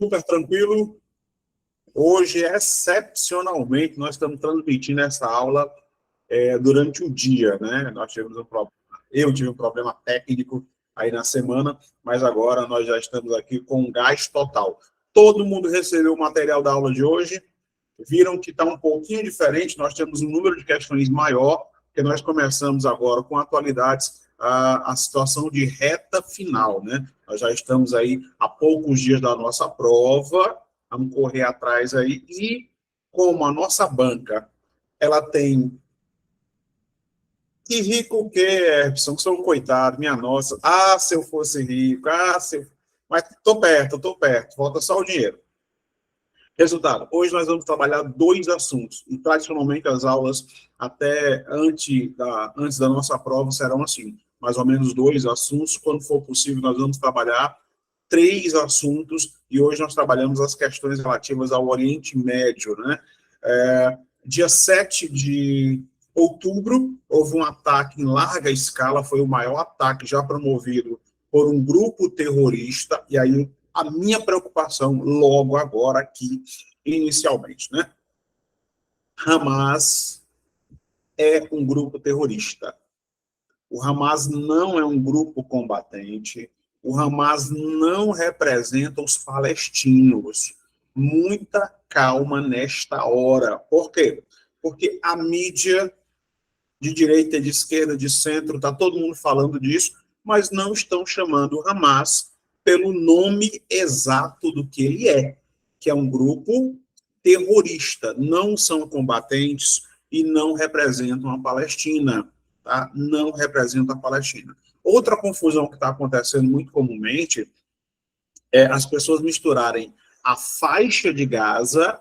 Super tranquilo. Hoje, excepcionalmente, nós estamos transmitindo essa aula durante o dia, né? Nós tivemos eu tive um problema técnico aí na semana, mas agora nós já estamos aqui com gás total. Todo mundo recebeu o material da aula de hoje, viram que está um pouquinho diferente, nós temos um número de questões maior, porque nós começamos agora com atualidades, a situação de reta final, né? Nós já estamos aí há poucos dias da nossa prova, vamos correr atrás aí, e como a nossa banca, ela tem... Que rico o quê, Epson? Sou um coitado, minha nossa. Ah, se eu fosse rico, Mas estou perto, falta só o dinheiro. Resultado, hoje nós vamos trabalhar dois assuntos, e tradicionalmente as aulas até antes da nossa prova serão assim, mais ou menos dois assuntos, quando for possível nós vamos trabalhar três assuntos, e hoje nós trabalhamos as questões relativas ao Oriente Médio, né? Dia 7 de outubro, houve um ataque em larga escala, foi o maior ataque já promovido por um grupo terrorista, e aí a minha preocupação logo agora aqui, inicialmente, né? Hamas é um grupo terrorista. O Hamas não é um grupo combatente. O Hamas não representa os palestinos. Muita calma nesta hora. Por quê? Porque a mídia de direita, de esquerda, de centro, está todo mundo falando disso, mas não estão chamando o Hamas pelo nome exato do que ele é, que é um grupo terrorista. Não são combatentes e não representam a Palestina. Tá? Não representam a Palestina. Outra confusão que está acontecendo muito comumente é as pessoas misturarem a faixa de Gaza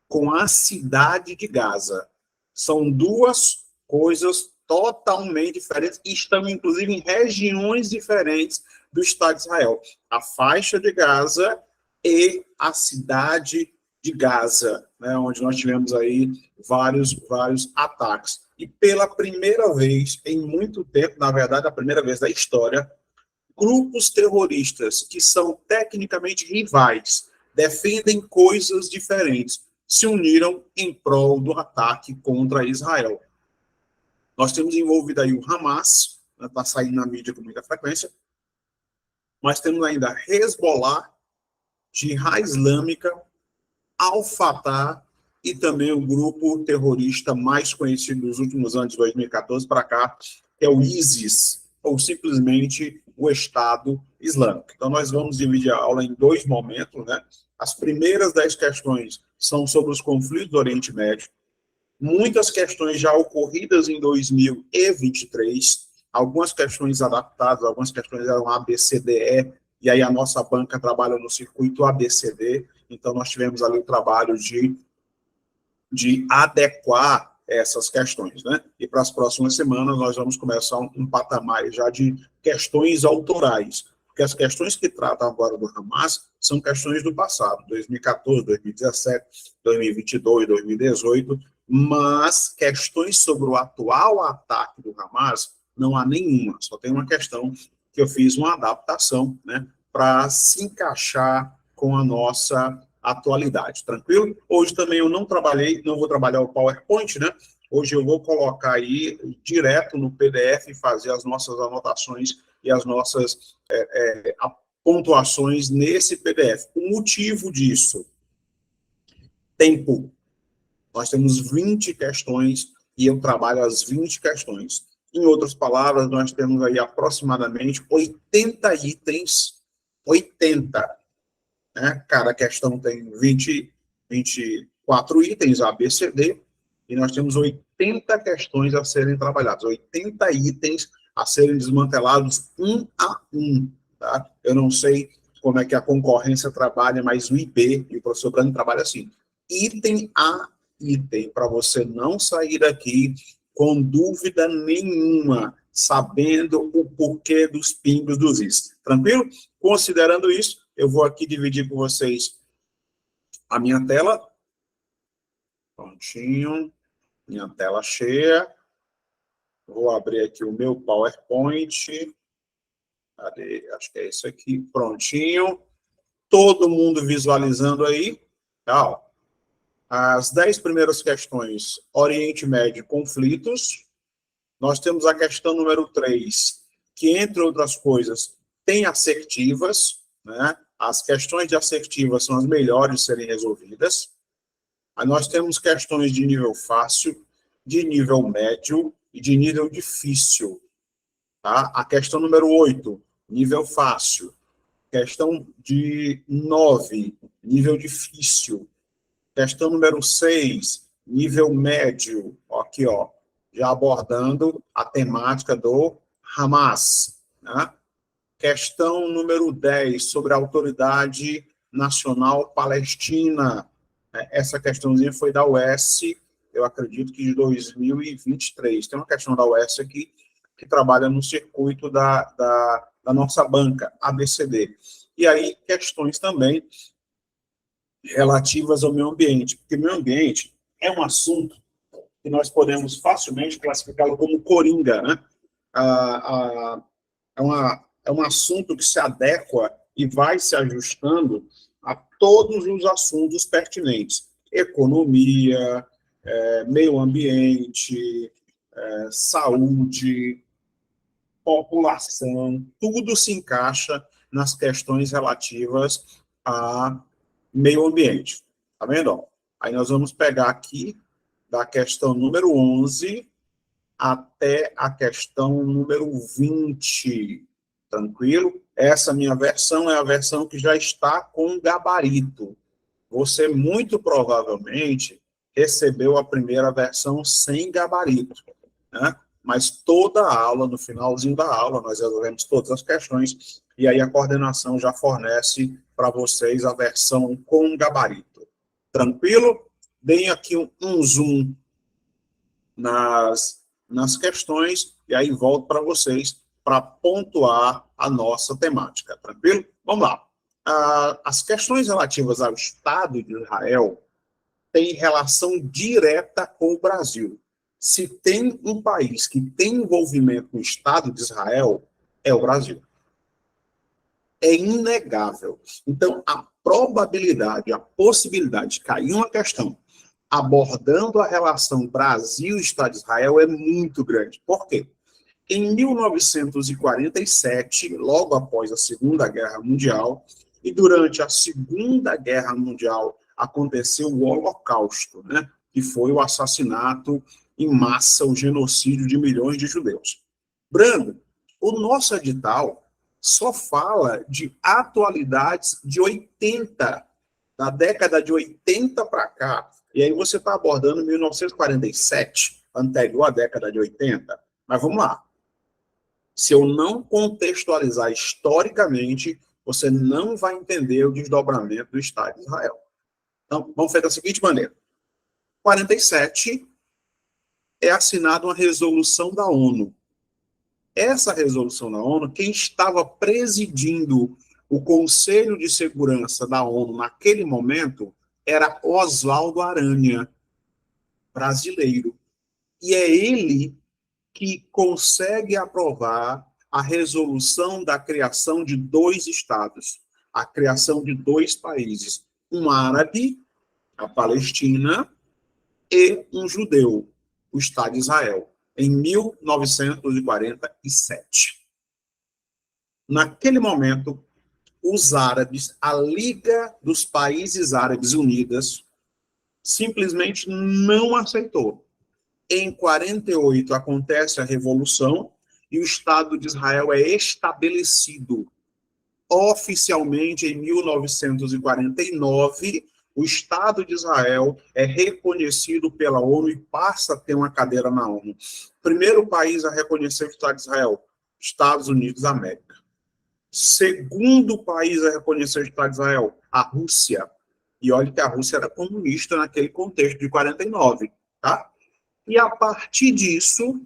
com a cidade de Gaza. São duas coisas totalmente diferentes e estão, inclusive, em regiões diferentes do Estado de Israel. A faixa de Gaza e a cidade de Gaza, né, onde nós tivemos aí vários ataques. E pela primeira vez em muito tempo, na verdade, a primeira vez da história, grupos terroristas que são tecnicamente rivais, defendem coisas diferentes, se uniram em prol do ataque contra Israel. Nós temos envolvido aí o Hamas, está saindo na mídia com muita frequência, mas temos ainda Hezbollah, Jihad Islâmica, Al-Fatah e também o grupo terrorista mais conhecido nos últimos anos, de 2014 para cá, que é o ISIS, ou simplesmente o Estado Islâmico. Então, nós vamos dividir a aula em dois momentos, né? As primeiras 10 questões são sobre os conflitos do Oriente Médio, muitas questões já ocorridas em 2023, algumas questões adaptadas, algumas questões eram ABCDE, e aí a nossa banca trabalha no circuito ABCD, então nós tivemos ali o trabalho de adequar essas questões, né? E para as próximas semanas nós vamos começar um patamar já de questões autorais, porque as questões que tratam agora do Hamas são questões do passado, 2014, 2017, 2022, 2018, mas questões sobre o atual ataque do Hamas não há nenhuma, só tem uma questão que eu fiz uma adaptação, né, para se encaixar com a nossa atualidade, tranquilo? Hoje também eu não vou trabalhar o PowerPoint, né? Hoje eu vou colocar aí direto no PDF e fazer as nossas anotações e as nossas pontuações nesse PDF. O motivo disso, tempo. Nós temos 20 questões e eu trabalho as 20 questões. Em outras palavras, nós temos aí aproximadamente 80 itens, 80, né? Cada questão tem 24 itens, A, B, C, D, e nós temos 80 questões a serem trabalhadas, 80 itens a serem desmantelados um a um. Tá? Eu não sei como é que a concorrência trabalha, mas o IB e o professor Brando trabalha assim, item a item, para você não sair daqui com dúvida nenhuma, sabendo o porquê dos pingos dos is. Tranquilo? Considerando isso, eu vou aqui dividir com vocês a minha tela. Prontinho. Minha tela cheia. Vou abrir aqui o meu PowerPoint. Cadê? Acho que é isso aqui. Prontinho. Todo mundo visualizando aí? Tá, ó. As 10 primeiras questões, Oriente Médio, conflitos. Nós temos a questão número 3, que, entre outras coisas, tem assertivas, né? As questões de assertivas são as melhores de serem resolvidas. Aí nós temos questões de nível fácil, de nível médio e de nível difícil. Tá? A questão número 8, nível fácil. Questão de 9, nível difícil. Questão número 6, nível médio. Aqui, ó, já abordando a temática do Hamas. Né? Questão número 10, sobre a Autoridade Nacional Palestina. Essa questãozinha foi da UES, eu acredito que de 2023. Tem uma questão da UES aqui que trabalha no circuito da nossa banca, ABCD. E aí, questões também relativas ao meio ambiente, porque meio ambiente é um assunto que nós podemos facilmente classificá-lo como coringa, né? É um assunto que se adequa e vai se ajustando a todos os assuntos pertinentes. Economia, meio ambiente, saúde, população, tudo se encaixa nas questões relativas a meio ambiente. Tá vendo? Aí nós vamos pegar aqui da questão número 11 até a questão número 20. Tranquilo? Essa minha versão é a versão que já está com gabarito. Você muito provavelmente recebeu a primeira versão sem gabarito, né? Mas toda a aula, no finalzinho da aula, nós resolvemos todas as questões, e aí a coordenação já fornece para vocês a versão com gabarito. Tranquilo? Deem aqui um zoom nas questões, e aí volto para vocês para pontuar a nossa temática. Tranquilo? Vamos lá. As questões relativas ao Estado de Israel têm relação direta com o Brasil. Se tem um país que tem envolvimento com o Estado de Israel, é o Brasil. É inegável. Então, a probabilidade, a possibilidade de cair uma questão abordando a relação Brasil e Estado de Israel é muito grande. Por quê? Em 1947, logo após a Segunda Guerra Mundial, e durante a Segunda Guerra Mundial, aconteceu o Holocausto, né? Que foi o assassinato em massa, o genocídio de milhões de judeus. Brando, o nosso edital só fala de atualidades de 80, da década de 80 para cá. E aí você está abordando 1947, anterior à década de 80. Mas vamos lá. Se eu não contextualizar historicamente, você não vai entender o desdobramento do Estado de Israel. Então, vamos fazer da seguinte maneira. 47 é assinada uma resolução da ONU. Essa resolução da ONU, quem estava presidindo o Conselho de Segurança da ONU naquele momento era Oswaldo Aranha, brasileiro. E é ele que consegue aprovar a resolução da criação de 2 estados, a criação de 2 países, um árabe, a Palestina, e um judeu, o Estado de Israel, em 1947. Naquele momento, os árabes, a Liga dos Países Árabes Unidas, simplesmente não aceitou. Em 48 acontece a Revolução e o Estado de Israel é estabelecido. Oficialmente, em 1949, o Estado de Israel é reconhecido pela ONU e passa a ter uma cadeira na ONU. Primeiro país a reconhecer o Estado de Israel, Estados Unidos da América. Segundo país a reconhecer o Estado de Israel, a Rússia. E olha que a Rússia era comunista naquele contexto de 49, tá? E a partir disso,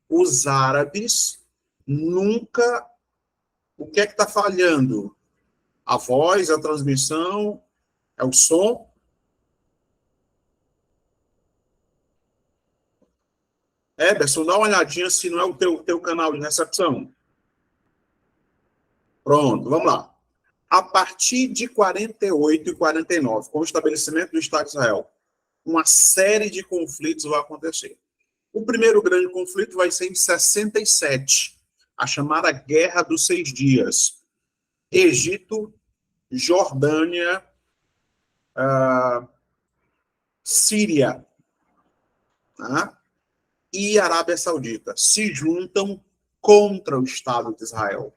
os árabes nunca... O que é que está falhando? A voz, a transmissão, é o som? Eberson, dá uma olhadinha se não é o teu canal de recepção. Pronto, vamos lá. A partir de 48 e 49, com o estabelecimento do Estado de Israel, uma série de conflitos vai acontecer. O primeiro grande conflito vai ser em 67, a chamada Guerra dos 6 Dias. Egito, Jordânia, Síria, tá? E Arábia Saudita se juntam contra o Estado de Israel.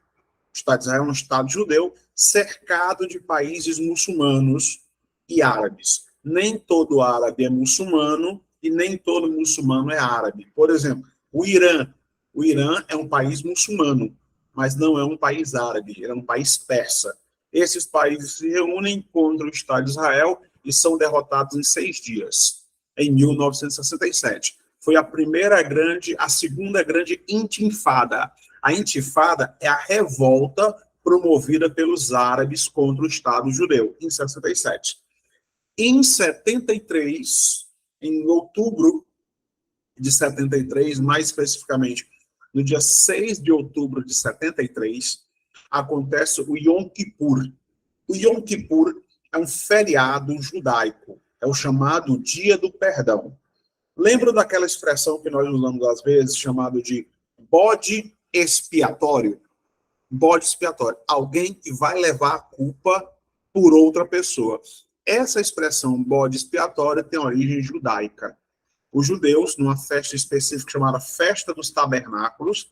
O Estado de Israel é um Estado judeu cercado de países muçulmanos e árabes. Nem todo árabe é muçulmano e nem todo muçulmano é árabe. Por exemplo, o Irã. O Irã é um país muçulmano, mas não é um país árabe, é um país persa. Esses países se reúnem contra o Estado de Israel e são derrotados em 6 dias, em 1967. Foi a segunda grande intifada. A intifada é a revolta promovida pelos árabes contra o Estado judeu, em 67. Em 73, em outubro de 73, mais especificamente, no dia 6 de outubro de 73, acontece o Yom Kippur. O Yom Kippur é um feriado judaico, é o chamado Dia do Perdão. Lembra daquela expressão que nós usamos às vezes, chamado de bode expiatório? Bode expiatório. Alguém que vai levar a culpa por outra pessoa. Essa expressão bode expiatório tem origem judaica. Os judeus, numa festa específica chamada Festa dos Tabernáculos,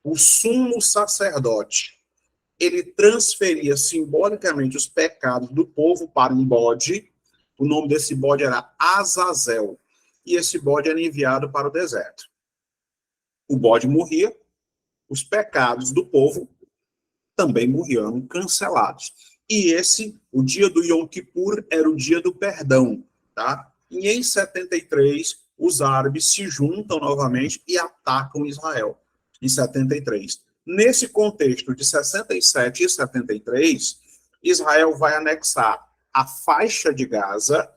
o sumo sacerdote, ele transferia simbolicamente os pecados do povo para um bode. O nome desse bode era Azazel. E esse bode era enviado para o deserto. O bode morria, os pecados do povo também morriam, cancelados. E o dia do Yom Kippur, era o dia do perdão, tá? E em 73, os árabes se juntam novamente e atacam Israel, em 73. Nesse contexto de 67 e 73, Israel vai anexar a faixa de Gaza,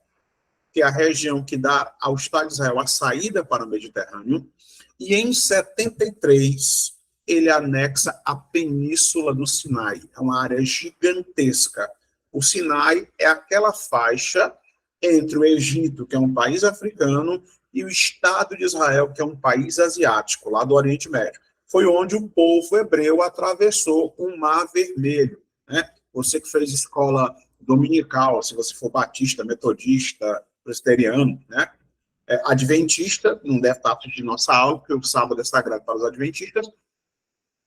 que é a região que dá ao Estado de Israel a saída para o Mediterrâneo, e em 73 ele anexa a Península do Sinai. É uma área gigantesca. O Sinai é aquela faixa entre o Egito, que é um país africano, e o Estado de Israel, que é um país asiático, lá do Oriente Médio. Foi onde o povo hebreu atravessou o Mar Vermelho, né? Você que fez escola dominical, se você for batista, metodista, presbiteriano, né? Adventista, não deve estar assistindo nossa aula, porque o sábado é sagrado para os adventistas,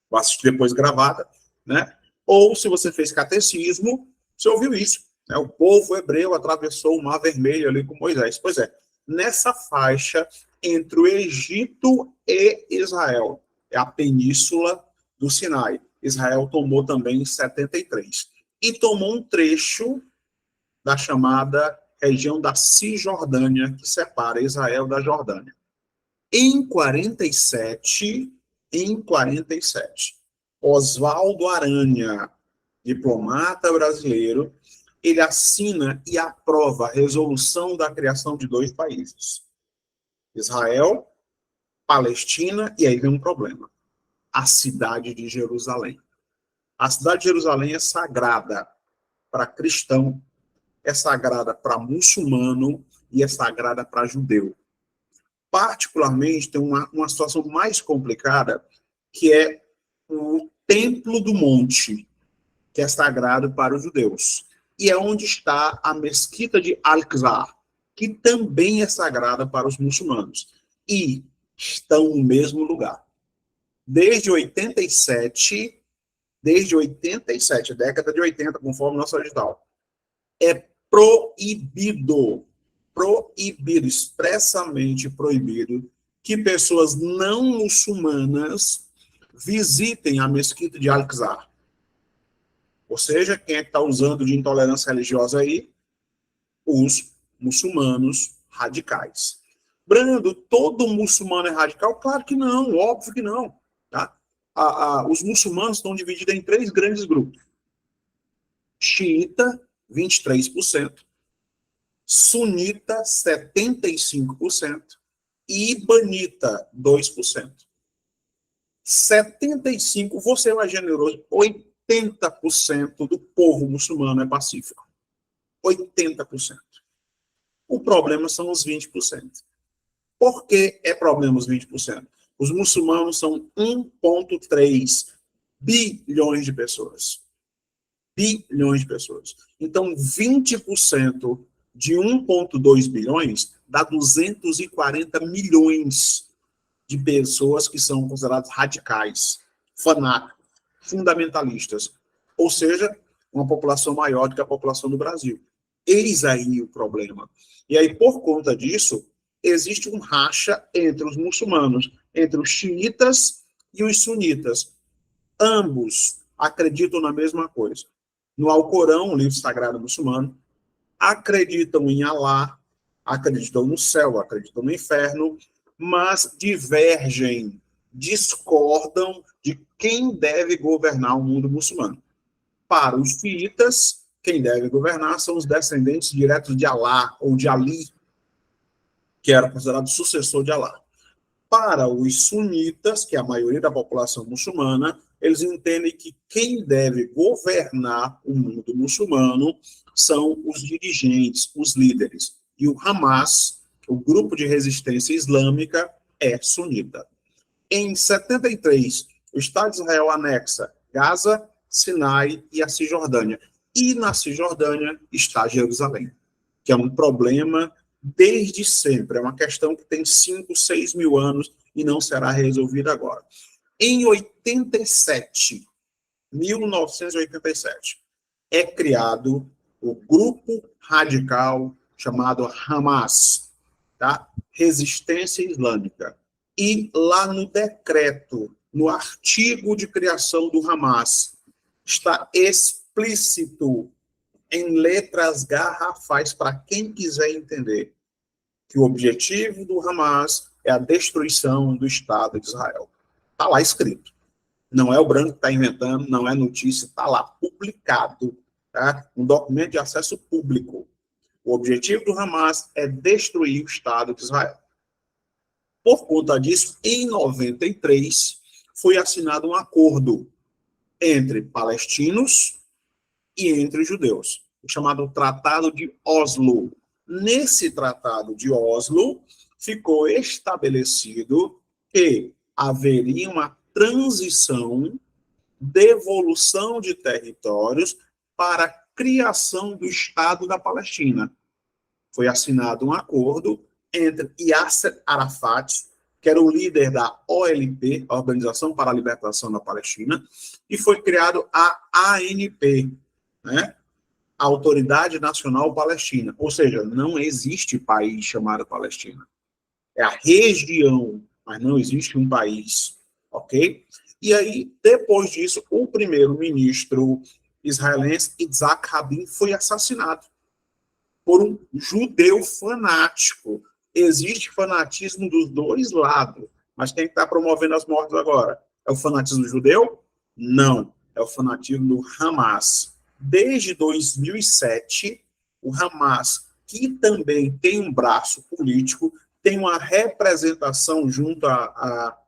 vou assistir depois gravada, né? Ou se você fez catecismo, você ouviu isso, né? O povo hebreu atravessou o Mar Vermelho ali com Moisés. Pois é, nessa faixa entre o Egito e Israel, é a Península do Sinai. Israel tomou também em 73. E tomou um trecho da chamada região da Cisjordânia, que separa Israel da Jordânia. Em 47, Oswaldo Aranha, diplomata brasileiro, ele assina e aprova a resolução da criação de 2 países. Israel, Palestina, e aí vem um problema. A cidade de Jerusalém. A cidade de Jerusalém é sagrada para cristão, é sagrada para muçulmano e é sagrada para judeu. Particularmente, tem uma situação mais complicada, que é o Templo do Monte, que é sagrado para os judeus. E é onde está a Mesquita de Al-Aqsa, que também é sagrada para os muçulmanos. E estão no mesmo lugar. Desde 87, década de 80, conforme nosso edital, é proibido, expressamente proibido, que pessoas não muçulmanas visitem a Mesquita de Al-Aqsa. Ou seja, quem é que está usando de intolerância religiosa aí? Os muçulmanos radicais. Brando, todo muçulmano é radical? Claro que não, óbvio que não. Tá? Os muçulmanos estão divididos em 3 grandes grupos. Xiita, 23%. Sunita, 75%. E Ibanita, 2%. 75%, vou ser mais generoso, 80% 80% do povo muçulmano é pacífico. 80%. O problema são os 20%. Por que é problema os 20%? Os muçulmanos são 1,3 bilhões de pessoas. Bilhões de pessoas. Então, 20% de 1,2 bilhões dá 240 milhões de pessoas que são consideradas radicais, fanáticos, fundamentalistas. Ou seja, uma população maior do que a população do Brasil. Eis aí o problema. E aí, por conta disso, existe um racha entre os muçulmanos, entre os xiitas e os sunitas. Ambos acreditam na mesma coisa. No Alcorão, o livro sagrado muçulmano, acreditam em Alá, acreditam no céu, acreditam no inferno, mas divergem, discordam de quem deve governar o mundo muçulmano. Para os xiitas, quem deve governar são os descendentes diretos de Alá, ou de Ali, que era considerado sucessor de Alá. Para os sunitas, que é a maioria da população muçulmana, eles entendem que quem deve governar o mundo muçulmano são os dirigentes, os líderes. E o Hamas, o grupo de resistência islâmica, é sunita. Em 73, o Estado de Israel anexa Gaza, Sinai e a Cisjordânia. E na Cisjordânia está Jerusalém, que é um problema desde sempre. É uma questão que tem 5, 6 mil anos e não será resolvida agora. Em 1987, é criado o grupo radical chamado Hamas, tá? Resistência Islâmica. E lá no decreto, no artigo de criação do Hamas, está explícito, em letras garrafais, para quem quiser entender, que o objetivo do Hamas é a destruição do Estado de Israel. Está lá escrito. Não é o branco que está inventando, não é notícia, está lá publicado. Tá? Um documento de acesso público. O objetivo do Hamas é destruir o Estado de Israel. Por conta disso, em 93, foi assinado um acordo entre palestinos e entre judeus, o chamado Tratado de Oslo. Nesse Tratado de Oslo, ficou estabelecido que haveria uma transição, devolução de territórios para a criação do Estado da Palestina. Foi assinado um acordo entre Yasser Arafat, que era o líder da OLP, a Organização para a Libertação da Palestina, e foi criado a ANP, né? A Autoridade Nacional Palestina. Ou seja, não existe país chamado Palestina. É a região, mas não existe um país, ok? E aí, depois disso, o primeiro-ministro israelense, Yitzhak Rabin, foi assassinado por um judeu fanático. Existe fanatismo dos dois lados, mas quem está promovendo as mortes agora? É o fanatismo judeu? Não, é o fanatismo do Hamas. Desde 2007, o Hamas, que também tem um braço político, tem uma representação junto à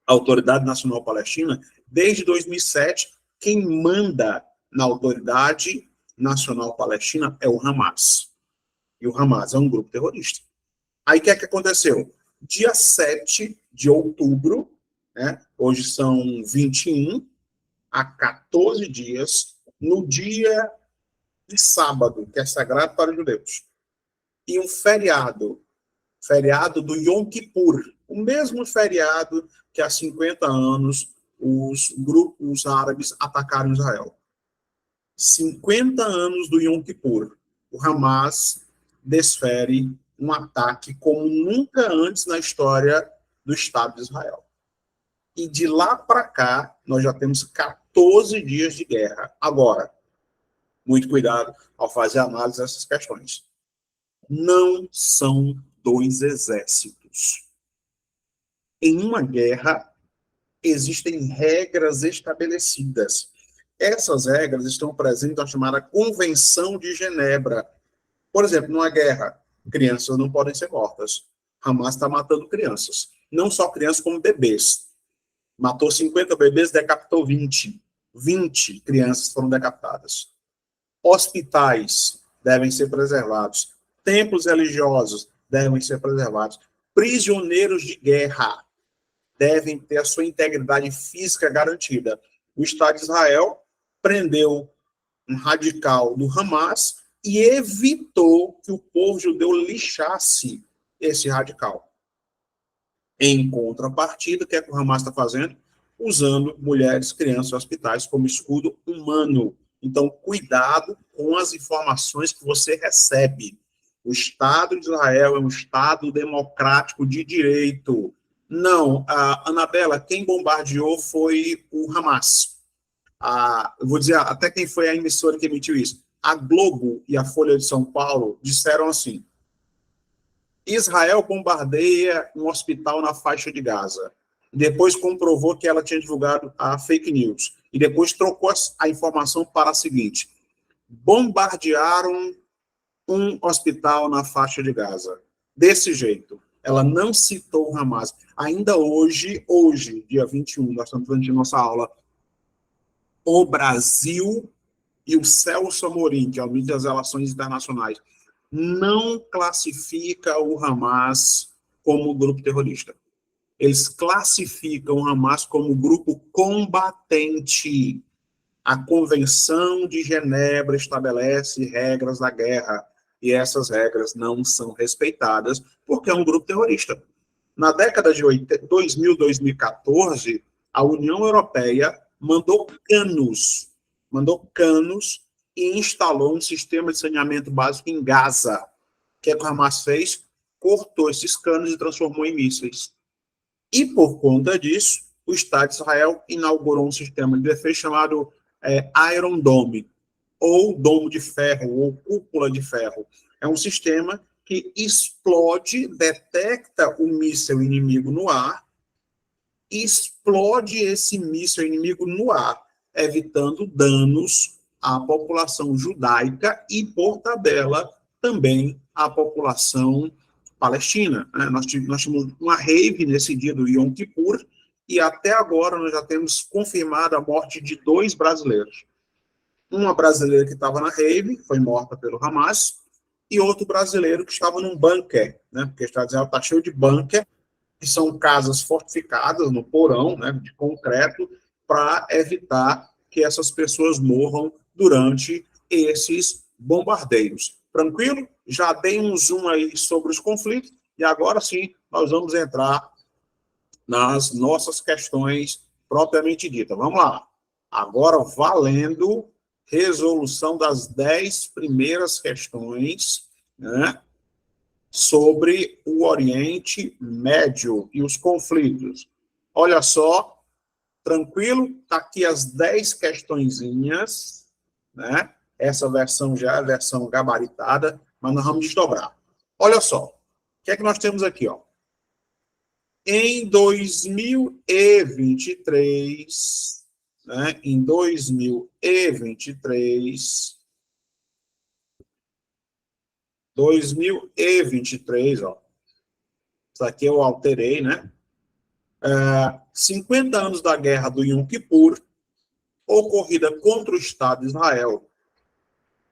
Autoridade Nacional Palestina, desde 2007, quem manda na Autoridade Nacional Palestina é o Hamas. E o Hamas é um grupo terrorista. Aí o que é que aconteceu? Dia 7 de outubro, né, hoje são 21, há 14 dias, no dia de sábado, que é sagrado para os judeus, e um feriado do Yom Kippur, o mesmo feriado que há 50 anos os grupos árabes atacaram Israel. 50 anos do Yom Kippur, o Hamas desfere um ataque como nunca antes na história do Estado de Israel. E de lá para cá, nós já temos 14 dias de guerra. Agora, muito cuidado ao fazer análise dessas questões. Não são dois exércitos. Em uma guerra, existem regras estabelecidas. Essas regras estão presentes na chamada Convenção de Genebra. Por exemplo, numa guerra, crianças não podem ser mortas. Hamas está matando crianças. Não só crianças, como bebês. Matou 50 bebês, decapitou 20. 20 crianças foram decapitadas. Hospitais devem ser preservados. Templos religiosos devem ser preservados. Prisioneiros de guerra devem ter a sua integridade física garantida. O Estado de Israel prendeu um radical do Hamas e evitou que o povo judeu lixasse esse radical. Em contrapartida, o que é que o Hamas está fazendo? Usando mulheres, crianças e hospitais como escudo humano. Então, cuidado com as informações que você recebe. O Estado de Israel é um Estado democrático de direito. Não, Anabela, quem bombardeou foi o Hamas. Eu vou dizer até quem foi a emissora que emitiu isso. A Globo e a Folha de São Paulo disseram assim: Israel bombardeia um hospital na faixa de Gaza. Depois comprovou que ela tinha divulgado a fake news. E depois trocou a informação para a seguinte: bombardearam um hospital na faixa de Gaza. Desse jeito. Ela não citou o Hamas. Ainda hoje, dia 21, nós estamos fazendo nossa aula, o Brasil e o Celso Amorim, que é o ministro das Relações Internacionais, não classifica o Hamas como grupo terrorista. Eles classificam o Hamas como grupo combatente. A Convenção de Genebra estabelece regras da guerra e essas regras não são respeitadas porque é um grupo terrorista. Na década de 2000, 2014, a União Europeia mandou canos e instalou um sistema de saneamento básico em Gaza. O que é que o Hamas fez? Cortou esses canos e transformou em mísseis. E, por conta disso, o Estado de Israel inaugurou um sistema de defesa chamado Iron Dome, ou domo de ferro, ou cúpula de ferro. É um sistema que explode, detecta o míssil inimigo no ar, explode esse míssil inimigo no ar, evitando danos à população judaica e, por tabela, também à população palestina. Nós tivemos uma rave nesse dia do Yom Kippur e até agora nós já temos confirmado a morte de 2 brasileiros. Uma brasileira que estava na rave, foi morta pelo Hamas, e outro brasileiro que estava num bunker, porque o Estado de Israel está cheio de bunker, que são casas fortificadas no porão, de concreto, para evitar que essas pessoas morram durante esses bombardeios. Tranquilo? Já dei um zoom aí sobre os conflitos e agora sim nós vamos entrar nas nossas questões propriamente ditas. Vamos lá. Agora, valendo resolução das 10 primeiras questões, sobre o Oriente Médio e os conflitos. Olha só, tranquilo? Está aqui as 10 questõezinhas, Essa versão já é a versão gabaritada, mas nós vamos desdobrar. Olha só, o que é que nós temos aqui, ó? Em 2023, em 2023, ó, isso aqui eu alterei, 50 anos da guerra do Yom Kippur, ocorrida contra o Estado de Israel.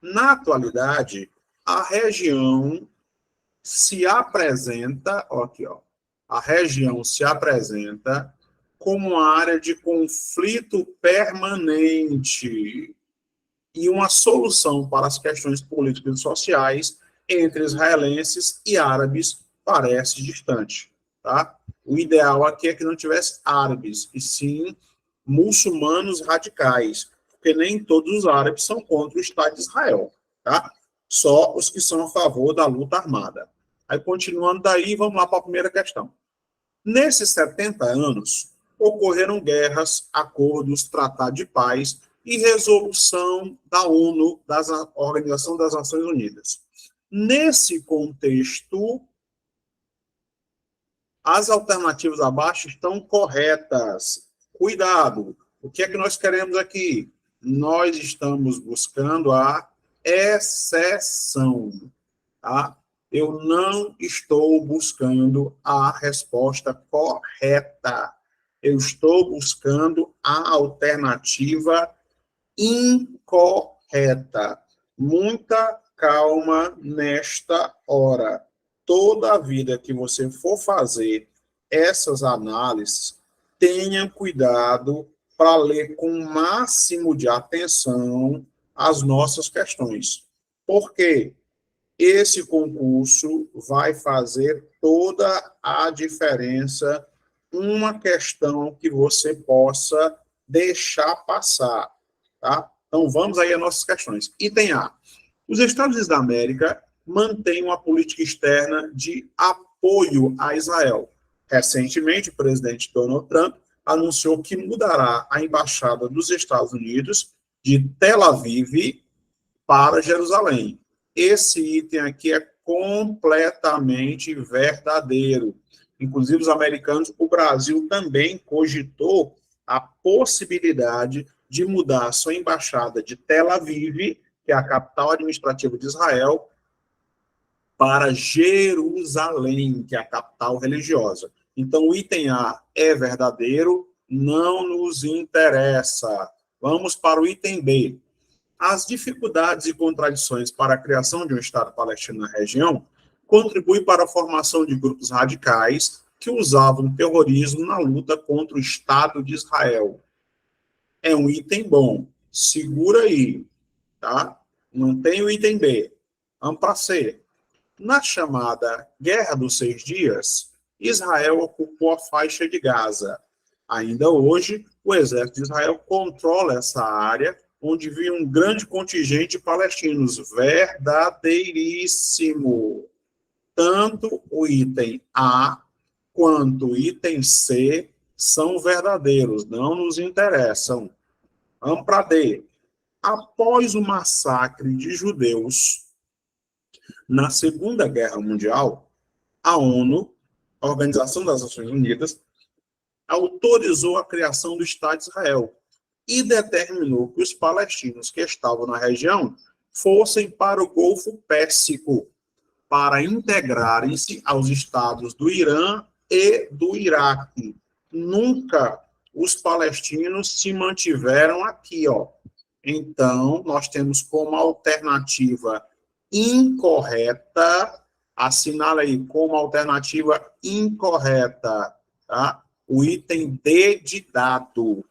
Na atualidade, a região se apresenta, a região se apresenta como uma área de conflito permanente e uma solução para as questões políticas e sociais entre israelenses e árabes parece distante, tá? O ideal aqui é que não tivesse árabes, e sim muçulmanos radicais, porque nem todos os árabes são contra o Estado de Israel, tá? Só os que são a favor da luta armada. Aí, continuando daí, vamos lá para a primeira questão. Nesses 70 anos, ocorreram guerras, acordos, tratado de paz e resolução da ONU, da Organização das Nações Unidas. Nesse contexto, as alternativas abaixo estão corretas. Cuidado! O que é que nós queremos aqui? Nós estamos buscando a exceção, tá? Eu não estou buscando a resposta correta. Eu estou buscando a alternativa incorreta. Muita calma nesta hora. Toda a vida que você for fazer essas análises, tenha cuidado para ler com o máximo de atenção as nossas questões. Por quê? Esse concurso vai fazer toda a diferença, uma questão que você possa deixar passar, tá? Então, vamos aí às nossas questões. Item A. Os Estados Unidos da América mantêm uma política externa de apoio a Israel. Recentemente, o presidente Donald Trump anunciou que mudará a embaixada dos Estados Unidos de Tel Aviv para Jerusalém. Esse item aqui é completamente verdadeiro. Inclusive, os americanos, o Brasil também cogitou a possibilidade de mudar sua embaixada de Tel Aviv, que é a capital administrativa de Israel, para Jerusalém, que é a capital religiosa. Então, o item A é verdadeiro, não nos interessa. Vamos para o item B. As dificuldades e contradições para a criação de um Estado palestino na região contribuem para a formação de grupos radicais que usavam o terrorismo na luta contra o Estado de Israel. É um item bom. Segura aí, tá? Não tem o item B. Vamos para C. Na chamada Guerra dos 6 Dias, Israel ocupou a faixa de Gaza. Ainda hoje, o exército de Israel controla essa área, onde vive um grande contingente de palestinos. Verdadeiríssimo. Tanto o item A quanto o item C são verdadeiros, não nos interessam. Vamos para D. Após o massacre de judeus na Segunda Guerra Mundial, a ONU, a Organização das Nações Unidas, autorizou a criação do Estado de Israel e determinou que os palestinos que estavam na região fossem para o Golfo Pérsico para integrarem-se aos estados do Irã e do Iraque. Nunca os palestinos se mantiveram aqui, ó. Então, nós temos como alternativa incorreta, assinala aí como alternativa incorreta, tá? O item D de dado.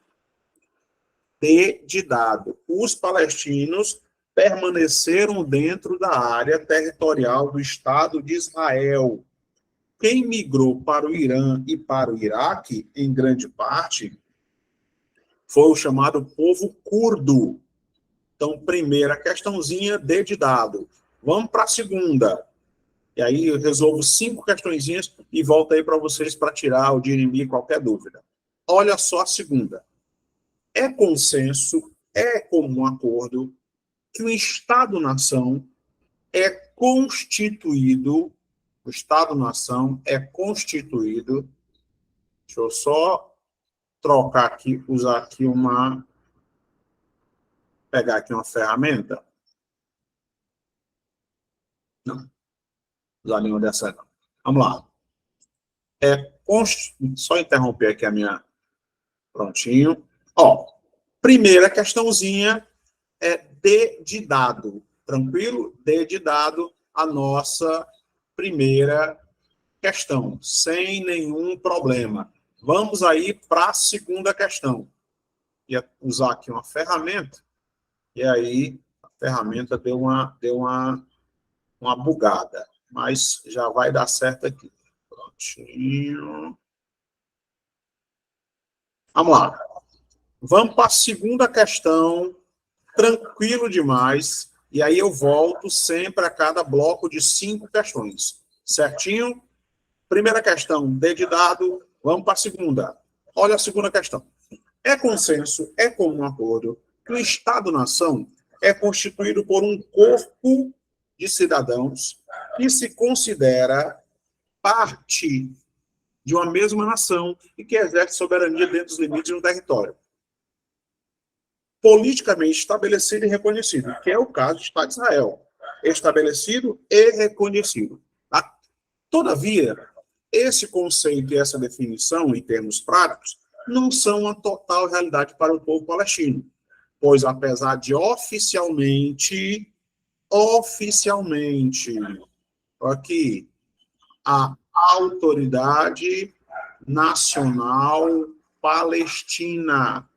D de dado. Os palestinos permaneceram dentro da área territorial do Estado de Israel. Quem migrou para o Irã e para o Iraque, em grande parte, foi o chamado povo curdo. Então, primeira questãozinha, D de dado. Vamos para a segunda. E aí eu resolvo 5 questõezinhas e volto aí para vocês para tirar o de inimigo qualquer dúvida. Olha só a segunda. É consenso, é comum acordo que o Estado-nação é constituído, o Estado-nação é constituído, deixa eu só trocar aqui, usar aqui pegar aqui uma ferramenta. Não, usar nenhuma dessa não. Vamos lá. Só interromper aqui a minha... Prontinho. Ó, primeira questãozinha é D de dado. Tranquilo? D de dado, a nossa primeira questão, sem nenhum problema. Vamos aí para a segunda questão. Ia usar aqui uma ferramenta, e aí a ferramenta deu uma bugada, mas já vai dar certo aqui. Prontinho. Vamos lá. Vamos para a segunda questão, tranquilo demais, e aí eu volto sempre a cada bloco de 5 questões. Certinho? Primeira questão, D de dado, vamos para a segunda. Olha a segunda questão. É consenso, é comum acordo, que o Estado-nação é constituído por um corpo de cidadãos que se considera parte de uma mesma nação e que exerce soberania dentro dos limites de um território politicamente estabelecido e reconhecido, que é o caso do Estado de Israel. Estabelecido e reconhecido. Tá? Todavia, esse conceito e essa definição, em termos práticos, não são a total realidade para o povo palestino, pois apesar de oficialmente, aqui, a Autoridade Nacional Palestina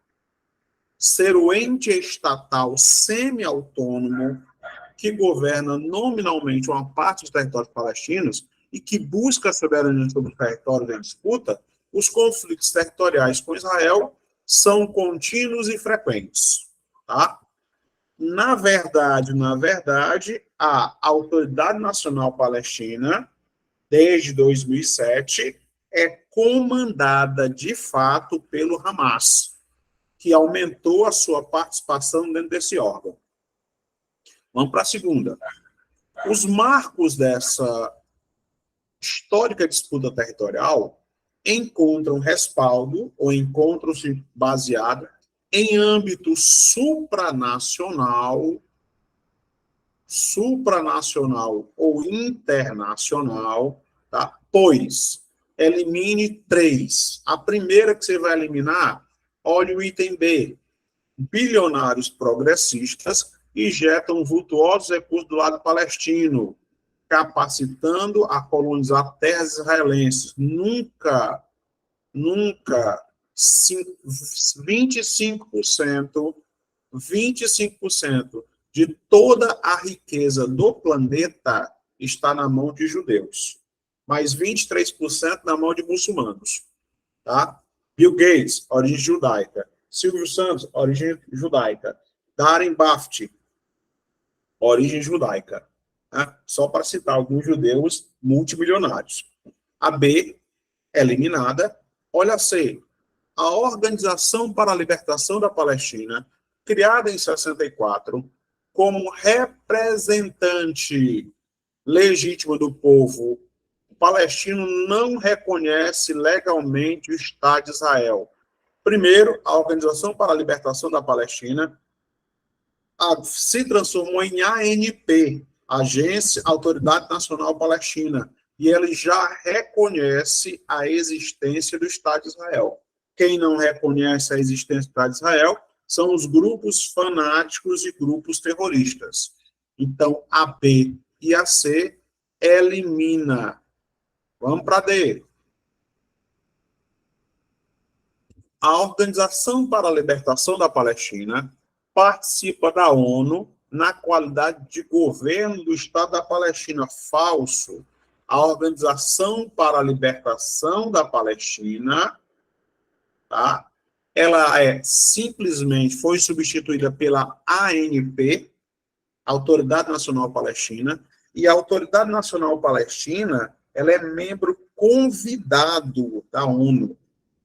ser o ente estatal semi-autônomo que governa nominalmente uma parte dos territórios palestinos e que busca a soberania sobre os territórios em disputa, os conflitos territoriais com Israel são contínuos e frequentes. Tá? Na verdade, a Autoridade Nacional Palestina, desde 2007, é comandada, de fato, pelo Hamas, que aumentou a sua participação dentro desse órgão. Vamos para a segunda. Os marcos dessa histórica disputa territorial encontram respaldo ou encontram-se baseado em âmbito supranacional ou internacional, tá? Pois elimine 3. A primeira que você vai eliminar, olha o item B. Bilionários progressistas injetam vultuosos recursos do lado palestino, capacitando a colonizar terras israelenses. Nunca 25% de toda a riqueza do planeta está na mão de judeus, mas 23% na mão de muçulmanos. Tá? Bill Gates, origem judaica. Silvio Santos, origem judaica. Darren Buffett, origem judaica. Tá? Só para citar alguns judeus multimilionários. A B, eliminada. Olha a C, a Organização para a Libertação da Palestina, criada em 64, como representante legítimo do povo palestino, não reconhece legalmente o Estado de Israel. Primeiro, a Organização para a Libertação da Palestina se transformou em ANP, Agência Autoridade Nacional Palestina, e ele já reconhece a existência do Estado de Israel. Quem não reconhece a existência do Estado de Israel são os grupos fanáticos e grupos terroristas. Então, a B e a C elimina. Vamos para a D. A Organização para a Libertação da Palestina participa da ONU na qualidade de governo do Estado da Palestina. Falso. A Organização para a Libertação da Palestina, tá? Ela simplesmente foi substituída pela ANP, Autoridade Nacional Palestina, e a Autoridade Nacional Palestina, ela é membro convidado da ONU.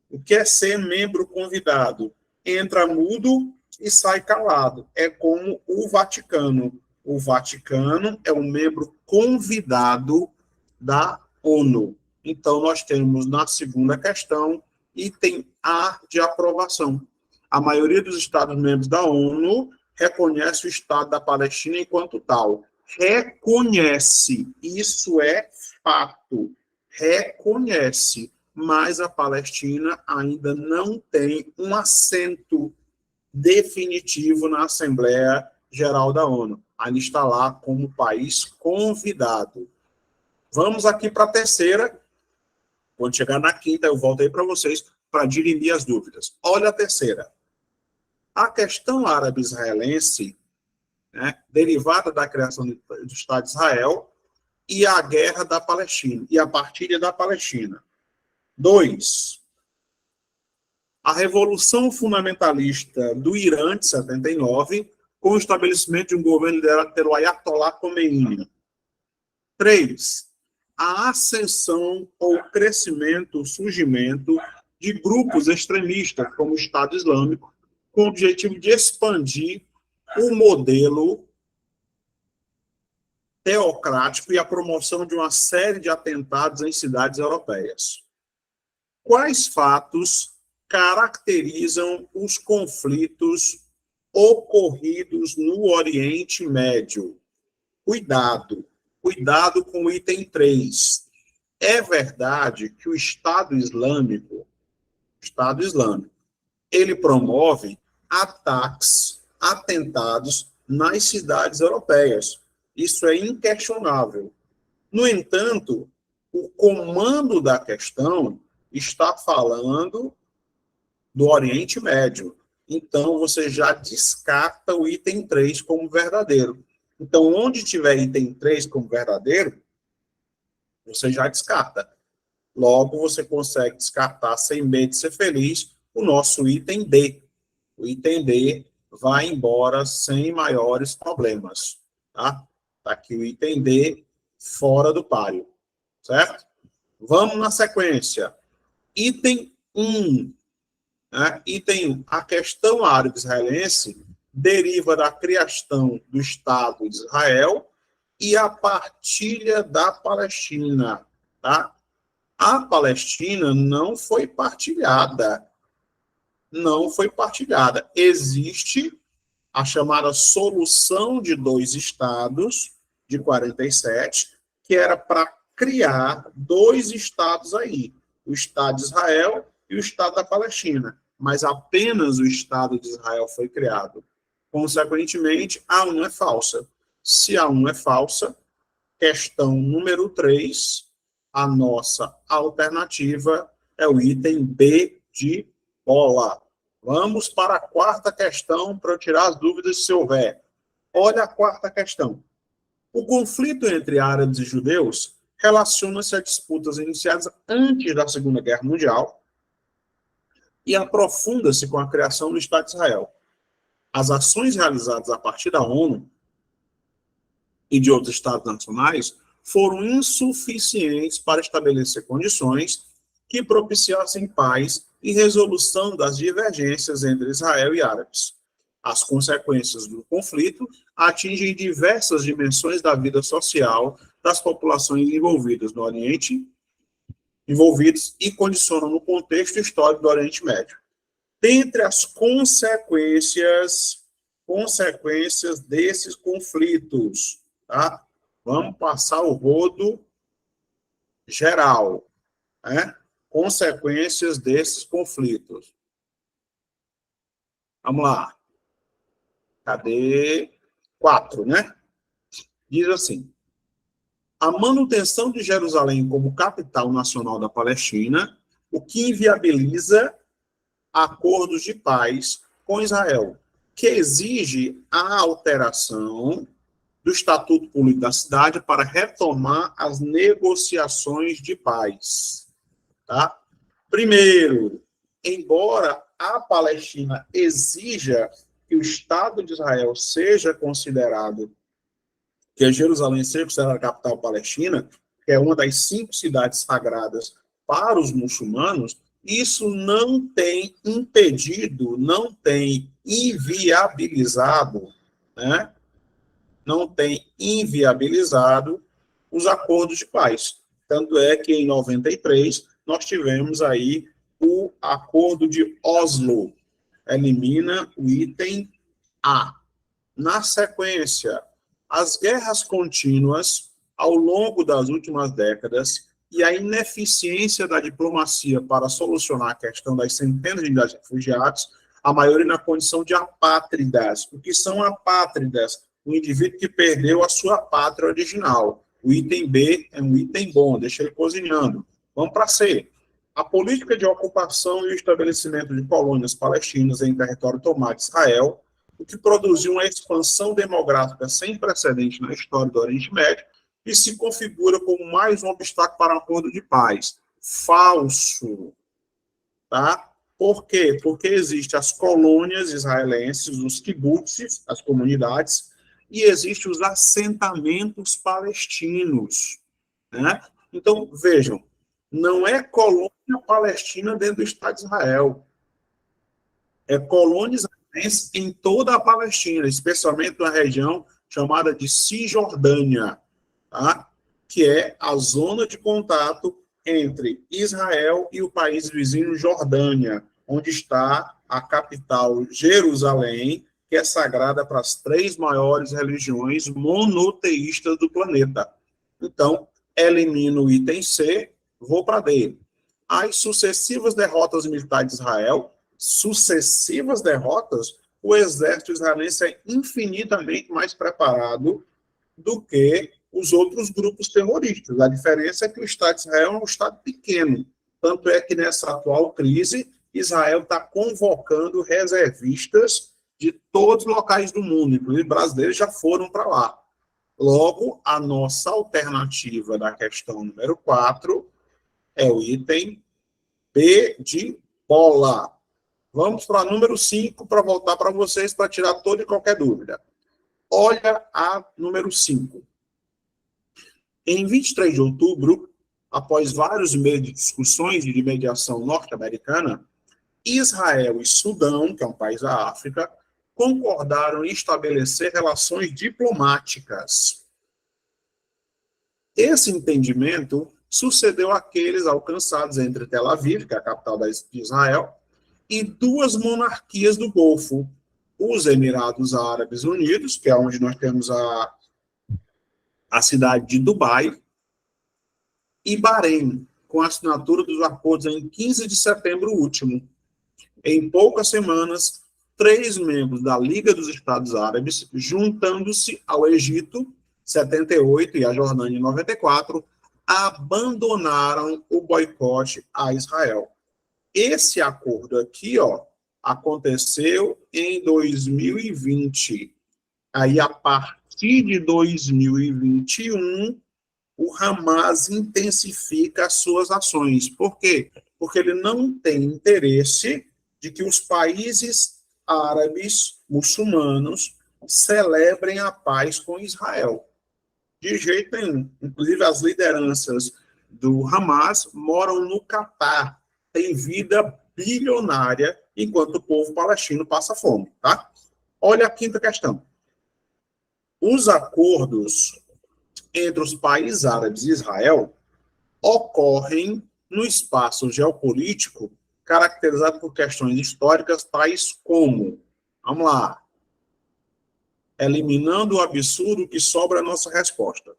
O que é ser membro convidado? Entra mudo e sai calado. É como o Vaticano. O Vaticano é um membro convidado da ONU. Então, nós temos na segunda questão, item A de aprovação. A maioria dos Estados-membros da ONU reconhece o Estado da Palestina enquanto tal. Reconhece, isso é fato. Reconhece, mas a Palestina ainda não tem um assento definitivo na Assembleia Geral da ONU. Ainda está lá como país convidado. Vamos aqui para a terceira. Quando chegar na quinta, eu volto aí para vocês para dirimir as dúvidas. Olha a terceira. A questão árabe-israelense, né, derivada da criação do Estado de Israel e a guerra da Palestina, e a partilha da Palestina. 2. A Revolução Fundamentalista do Irã, de 79, com o estabelecimento de um governo liderado pelo Ayatollah Khomeini. 3. A ascensão ou crescimento, o surgimento de grupos extremistas, como o Estado Islâmico, com o objetivo de expandir o modelo teocrático e a promoção de uma série de atentados em cidades europeias. Quais fatos caracterizam os conflitos ocorridos no Oriente Médio? Cuidado com o item 3. É verdade que o Estado Islâmico Estado Islâmico. Ele promove ataques, atentados nas cidades europeias. Isso é inquestionável. No entanto, o comando da questão está falando do Oriente Médio. Então, você já descarta o item 3 como verdadeiro. Então, onde tiver item 3 como verdadeiro, você já descarta. Logo, você consegue descartar, sem medo de ser feliz, o nosso item D. O item D vai embora sem maiores problemas. Tá? Tá aqui o item D fora do páreo. Certo? Vamos na sequência. Item 1. Item 1. A questão árabe-israelense deriva da criação do Estado de Israel e a partilha da Palestina. Tá? A Palestina não foi partilhada. Não foi partilhada. Existe a chamada solução de 2 estados, de 47, que era para criar 2 estados aí, o Estado de Israel e o Estado da Palestina. Mas apenas o Estado de Israel foi criado. Consequentemente, a 1 é falsa. Se a 1 é falsa, questão número 3, a nossa alternativa é o item B de bola. Vamos para a quarta questão para eu tirar as dúvidas se houver. Olha a quarta questão. O conflito entre árabes e judeus relaciona-se a disputas iniciadas antes da Segunda Guerra Mundial e aprofunda-se com a criação do Estado de Israel. As ações realizadas a partir da ONU e de outros estados nacionais foram insuficientes para estabelecer condições que propiciassem paz e resolução das divergências entre Israel e árabes. As consequências do conflito atingem diversas dimensões da vida social das populações envolvidas no Oriente, e condicionam no contexto histórico do Oriente Médio. Dentre as consequências desses conflitos, tá? Vamos passar o rodo geral, né? Consequências desses conflitos. Vamos lá. Cadê? 4, né? Diz assim: a manutenção de Jerusalém como capital nacional da Palestina, o que inviabiliza acordos de paz com Israel, que exige a alteração do Estatuto Político da cidade para retomar as negociações de paz. Tá? Primeiro, embora a Palestina exija que o Estado de Israel seja considerado, que Jerusalém seja considerada a capital palestina, que é uma das 5 cidades sagradas para os muçulmanos, isso não tem impedido, não tem inviabilizado, né? Não tem inviabilizado os acordos de paz. Tanto é que em 93 nós tivemos aí o Acordo de Oslo, elimina o item A. Na sequência, as guerras contínuas ao longo das últimas décadas e a ineficiência da diplomacia para solucionar a questão das centenas de milhares de refugiados, a maioria na condição de apátridas. O que são apátridas? O indivíduo que perdeu a sua pátria original. O item B é um item bom, deixa ele cozinhando. Vamos para C. A política de ocupação e o estabelecimento de colônias palestinas em território tomado de Israel, o que produziu uma expansão demográfica sem precedente na história do Oriente Médio e se configura como mais um obstáculo para um acordo de paz. Falso. Tá? Por quê? Porque existem as colônias israelenses, os kibbutzes, as comunidades, e existem os assentamentos palestinos. Né? Então, vejam, não é colônia palestina dentro do Estado de Israel. É colônia israelense em toda a Palestina, especialmente na região chamada de Cisjordânia, tá? Que é a zona de contato entre Israel e o país vizinho Jordânia, onde está a capital Jerusalém, que é sagrada para as 3 maiores religiões monoteístas do planeta. Então, elimino o item C, vou para D. as sucessivas derrotas militares de Israel, sucessivas derrotas, o exército israelense é infinitamente mais preparado do que os outros grupos terroristas. A diferença é que o Estado de Israel é um Estado pequeno. Tanto é que nessa atual crise, Israel está convocando reservistas de todos os locais do mundo, inclusive brasileiros já foram para lá. Logo, a nossa alternativa da questão número 4 é o item B de bola. Vamos para número 5 para voltar para vocês para tirar toda e qualquer dúvida. Olha a número 5. Em 23 de outubro, após vários meses de discussões de mediação norte-americana, Israel e Sudão, que é um país da África, concordaram em estabelecer relações diplomáticas. Esse entendimento sucedeu àqueles alcançados entre Tel Aviv, que é a capital de Israel, e duas monarquias do Golfo, os Emirados Árabes Unidos, que é onde nós temos a cidade de Dubai, e Bahrein, com a assinatura dos acordos em 15 de setembro último. Em poucas semanas, 3 membros da Liga dos Estados Árabes, juntando-se ao Egito, 78, e a Jordânia, 94, abandonaram o boicote a Israel. Esse acordo aqui, aconteceu em 2020. Aí, a partir de 2021, o Hamas intensifica as suas ações. Por quê? Porque ele não tem interesse de que os países árabes muçulmanos celebrem a paz com Israel. De jeito nenhum. Inclusive, as lideranças do Hamas moram no Catar, têm vida bilionária, enquanto o povo palestino passa fome. Tá? Olha a quinta questão. Os acordos entre os países árabes e Israel ocorrem no espaço geopolítico caracterizado por questões históricas tais como, vamos lá, eliminando o absurdo que sobra a nossa resposta,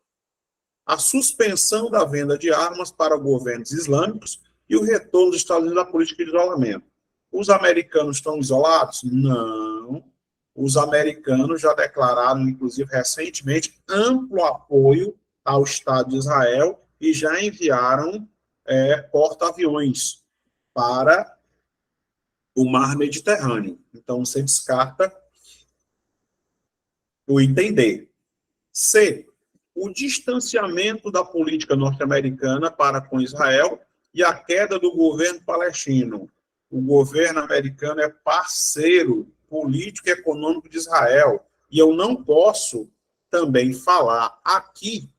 a suspensão da venda de armas para governos islâmicos e o retorno dos Estados Unidos à política de isolamento. Os americanos estão isolados? Não. Os americanos já declararam, inclusive recentemente, amplo apoio ao Estado de Israel e já enviaram porta-aviões para o mar Mediterrâneo. Então, você descarta o item D. C. O distanciamento da política norte-americana para com Israel e a queda do governo palestino. O governo americano é parceiro político e econômico de Israel. E eu não posso também falar aqui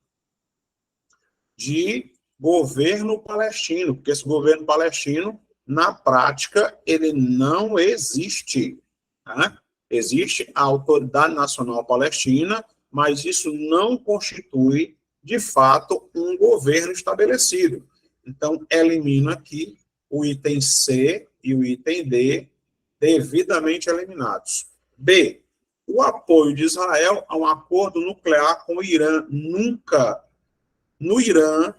de governo palestino, porque esse governo palestino, na prática, ele não existe. Tá? Existe a Autoridade Nacional Palestina, mas isso não constitui, de fato, um governo estabelecido. Então, elimina aqui o item C e o item D, devidamente eliminados. B. O apoio de Israel a um acordo nuclear com o Irã. Nunca. No Irã,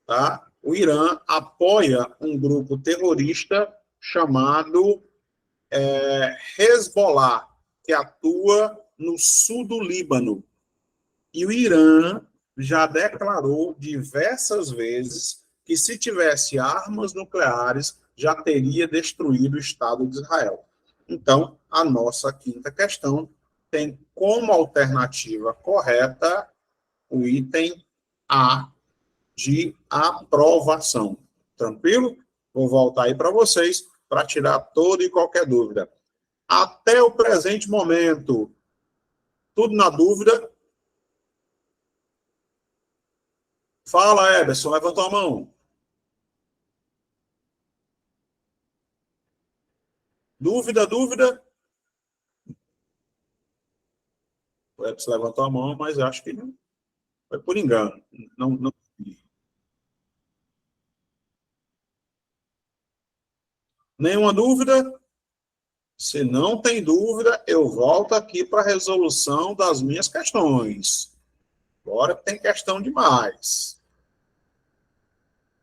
tá? O Irã apoia um grupo terrorista chamado Hezbollah, que atua no sul do Líbano. E o Irã já declarou diversas vezes que, se tivesse armas nucleares, já teria destruído o Estado de Israel. Então, a nossa quinta questão tem como alternativa correta o item A de aprovação. Tranquilo? Vou voltar aí para vocês para tirar toda e qualquer dúvida. Até o presente momento, tudo na dúvida? Fala, Eberson, levantou a mão. Dúvida, dúvida? O Eberson levantou a mão, mas acho que não. Foi por engano. Não. Nenhuma dúvida? Se não tem dúvida, eu volto aqui para a resolução das minhas questões. Agora tem questão demais.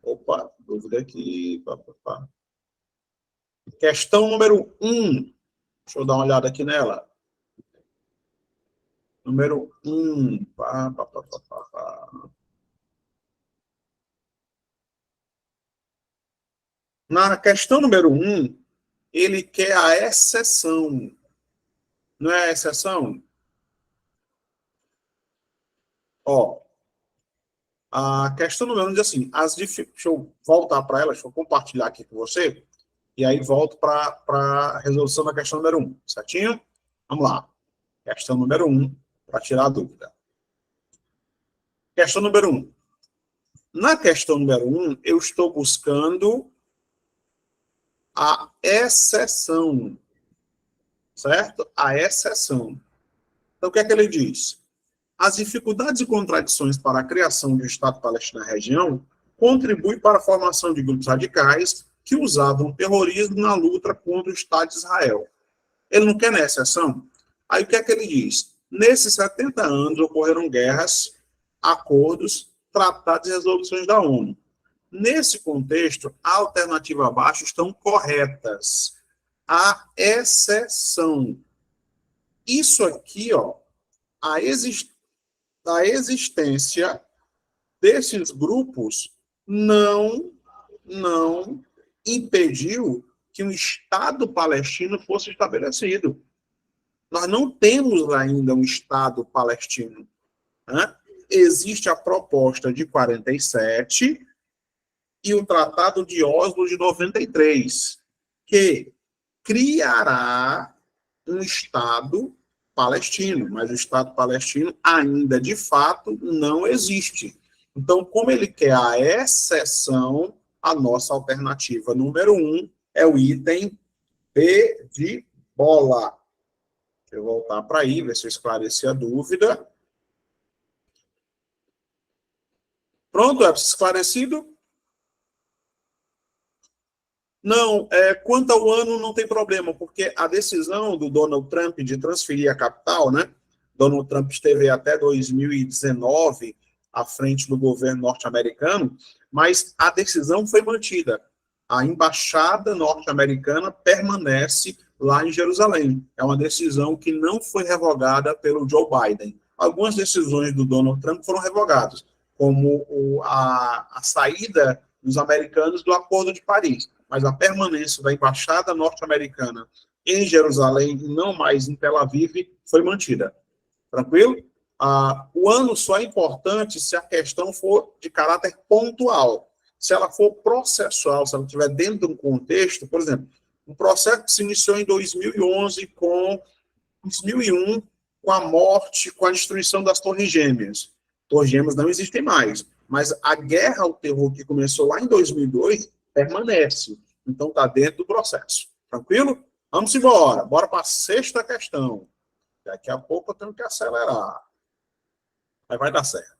Opa, dúvida aqui. Pá, pá, pá. Questão número 1. Deixa eu dar uma olhada aqui nela. Número 1. Pá, pá, pá, pá, pá, pá. Na questão número 1, ele quer a exceção. Não é a exceção? Ó, a questão número 1 diz assim, deixa eu voltar para ela, deixa eu compartilhar aqui com você, e aí volto para a resolução da questão número 1, certinho? Vamos lá. Questão número 1, para tirar a dúvida. Questão número 1. Na questão número 1, eu estou buscando a exceção, certo? A exceção. Então, o que é que ele diz? As dificuldades e contradições para a criação de um Estado palestino na região contribuem para a formação de grupos radicais que usavam o terrorismo na luta contra o Estado de Israel. Ele não quer na exceção? Aí o que é que ele diz? Nesses 70 anos ocorreram guerras, acordos, tratados e resoluções da ONU. Nesse contexto, a alternativa abaixo estão corretas. A exceção. Isso aqui, ó, a existência desses grupos não impediu que um Estado palestino fosse estabelecido. Nós não temos ainda um Estado palestino. Né? Existe a proposta de 47 e o Tratado de Oslo de 93, que criará um Estado palestino, mas o Estado palestino ainda, de fato, não existe. Então, como ele quer a exceção, a nossa alternativa número 1 é o item B de bola. Deixa eu voltar para aí, ver se eu esclareci a dúvida. Pronto, é esclarecido? Não, quanto ao ano não tem problema, porque a decisão do Donald Trump de transferir a capital, né? Donald Trump esteve até 2019 à frente do governo norte-americano, mas a decisão foi mantida. A embaixada norte-americana permanece lá em Jerusalém. É uma decisão que não foi revogada pelo Joe Biden. Algumas decisões do Donald Trump foram revogadas, como a saída dos americanos do Acordo de Paris, mas a permanência da embaixada norte-americana em Jerusalém, e não mais em Tel Aviv, foi mantida. Tranquilo? O ano só é importante se a questão for de caráter pontual. Se ela for processual, se ela estiver dentro de um contexto, por exemplo, um processo que se iniciou em 2011 com 2001, com a morte, com a destruição das Torres Gêmeas. Torres Gêmeas não existem mais, mas a guerra ao terror que começou lá em 2002 permanece. Então, está dentro do processo. Tranquilo? Vamos embora. Bora para a sexta questão. Daqui a pouco eu tenho que acelerar. Mas vai dar certo.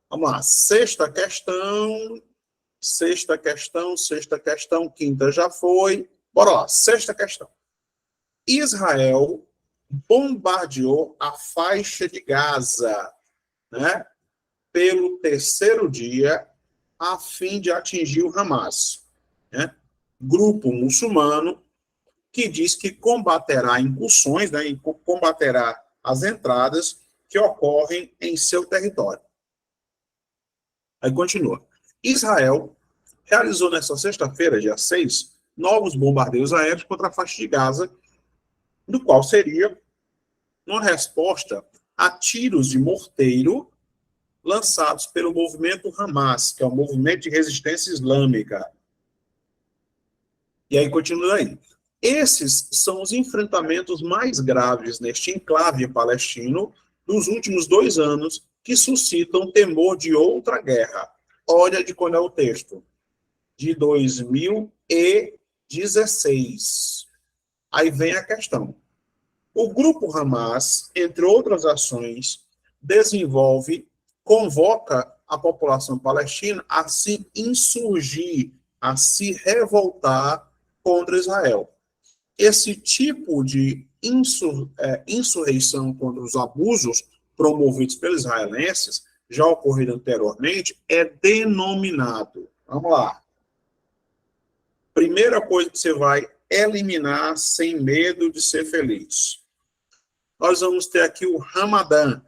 Vamos lá. Sexta questão, quinta já foi. Bora lá. Sexta questão. Israel bombardeou a faixa de Gaza, né, pelo terceiro dia, a fim de atingir o Hamas, né? Grupo muçulmano que diz que combaterá incursões, né, combaterá as entradas que ocorrem em seu território. Aí continua. Israel realizou nesta sexta-feira, dia 6, novos bombardeios aéreos contra a faixa de Gaza, do qual seria uma resposta a tiros de morteiro lançados pelo movimento Hamas, que é o movimento de resistência islâmica. E aí continua aí. Esses são os enfrentamentos mais graves neste enclave palestino dos últimos 2 anos, que suscitam temor de outra guerra. Olha de quando é o texto. De 2016. Aí vem a questão. O grupo Hamas, entre outras ações, convoca a população palestina a se insurgir, a se revoltar contra Israel. Esse tipo de insurreição contra os abusos promovidos pelos israelenses já ocorrido anteriormente, é denominado. Vamos lá. Primeira coisa que você vai eliminar sem medo de ser feliz. Nós vamos ter aqui o Ramadã.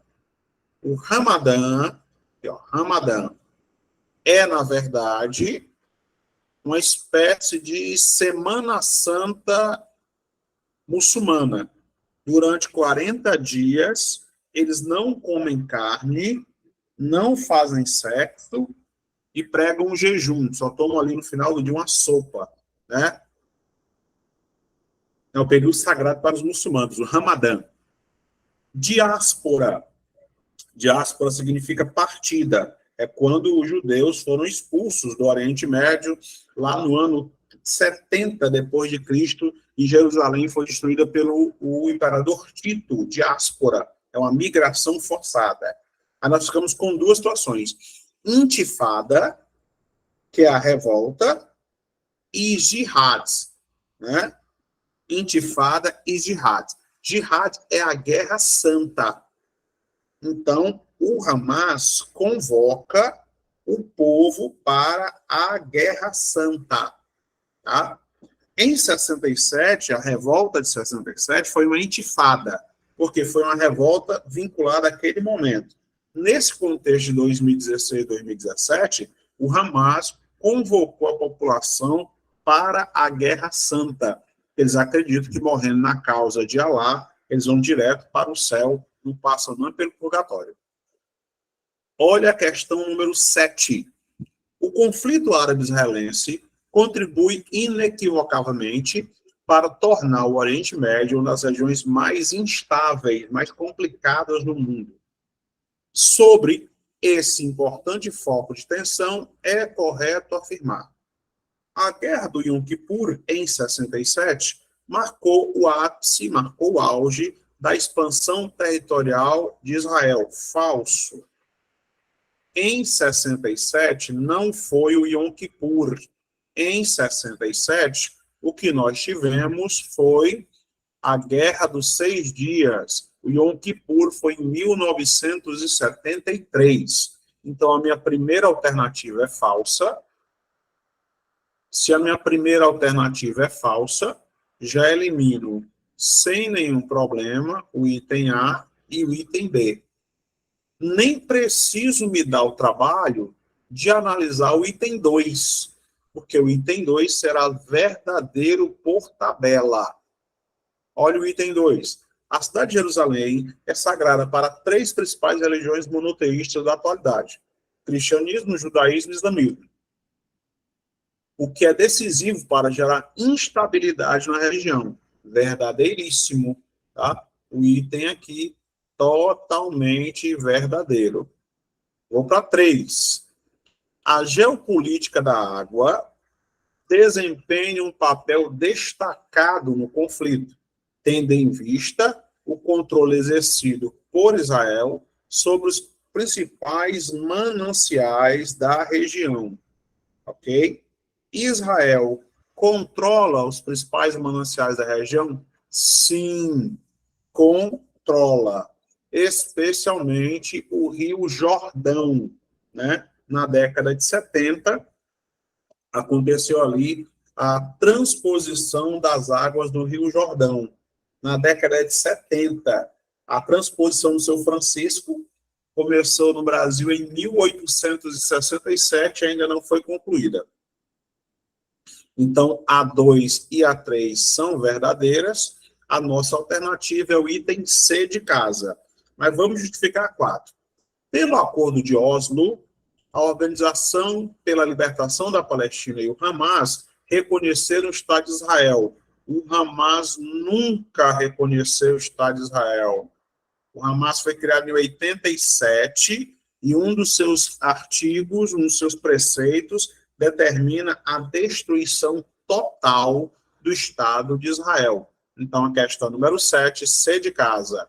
O Ramadã, Ramadã é, na verdade, uma espécie de Semana Santa muçulmana. Durante 40 dias, eles não comem carne, não fazem sexo e pregam um jejum. Só tomam ali no final do dia uma sopa, né? É o período sagrado para os muçulmanos, o Ramadã. Diáspora. Diáspora significa partida. É quando os judeus foram expulsos do Oriente Médio, lá no ano 70 depois de Cristo, e Jerusalém foi destruída pelo imperador Tito. Diáspora. É uma migração forçada. Aí nós ficamos com duas situações. Intifada, que é a revolta, e jihad, né? Intifada e jihad. Jihad é a guerra santa. Então, o Hamas convoca o povo para a guerra santa. Tá? Em 67, a revolta de 67 foi uma intifada, porque foi uma revolta vinculada àquele momento. Nesse contexto de 2016 e 2017, o Hamas convocou a população para a guerra santa. Eles acreditam que, morrendo na causa de Alá, eles vão direto para o céu, não passam não pelo purgatório. Olha a questão número 7. O conflito árabe-israelense contribui inequivocavelmente para tornar o Oriente Médio uma das regiões mais instáveis, mais complicadas do mundo. Sobre esse importante foco de tensão, é correto afirmar: a guerra do Yom Kippur, em 67, marcou o ápice, marcou o auge da expansão territorial de Israel. Falso. Em 67, não foi o Yom Kippur. Em 67, o que nós tivemos foi a Guerra dos 6 Dias. O Yom Kippur foi em 1973. Então, a minha primeira alternativa é falsa. Se a minha primeira alternativa é falsa, já elimino sem nenhum problema o item A e o item B. Nem preciso me dar o trabalho de analisar o item 2, porque o item 2 será verdadeiro por tabela. Olha o item 2. A cidade de Jerusalém é sagrada para 3 principais religiões monoteístas da atualidade: cristianismo, judaísmo e islamismo. O que é decisivo para gerar instabilidade na região. Verdadeiríssimo. Tá? O item aqui, totalmente verdadeiro. Vou para 3. A geopolítica da água desempenha um papel destacado no conflito, tendo em vista o controle exercido por Israel sobre os principais mananciais da região. Ok? Israel controla os principais mananciais da região? Sim, controla. Especialmente o Rio Jordão, né? Na década de 70, aconteceu ali a transposição das águas do Rio Jordão. Na década de 70, a transposição do São Francisco começou no Brasil em 1867 e ainda não foi concluída. Então, a 2 e a 3 são verdadeiras. A nossa alternativa é o item C de casa. Mas vamos justificar a 4. Pelo Acordo de Oslo, a Organização pela Libertação da Palestina e o Hamas reconheceram o Estado de Israel. O Hamas nunca reconheceu o Estado de Israel. O Hamas foi criado em 87 e um dos seus artigos, um dos seus preceitos, determina a destruição total do Estado de Israel. Então, a questão número 7, C de casa.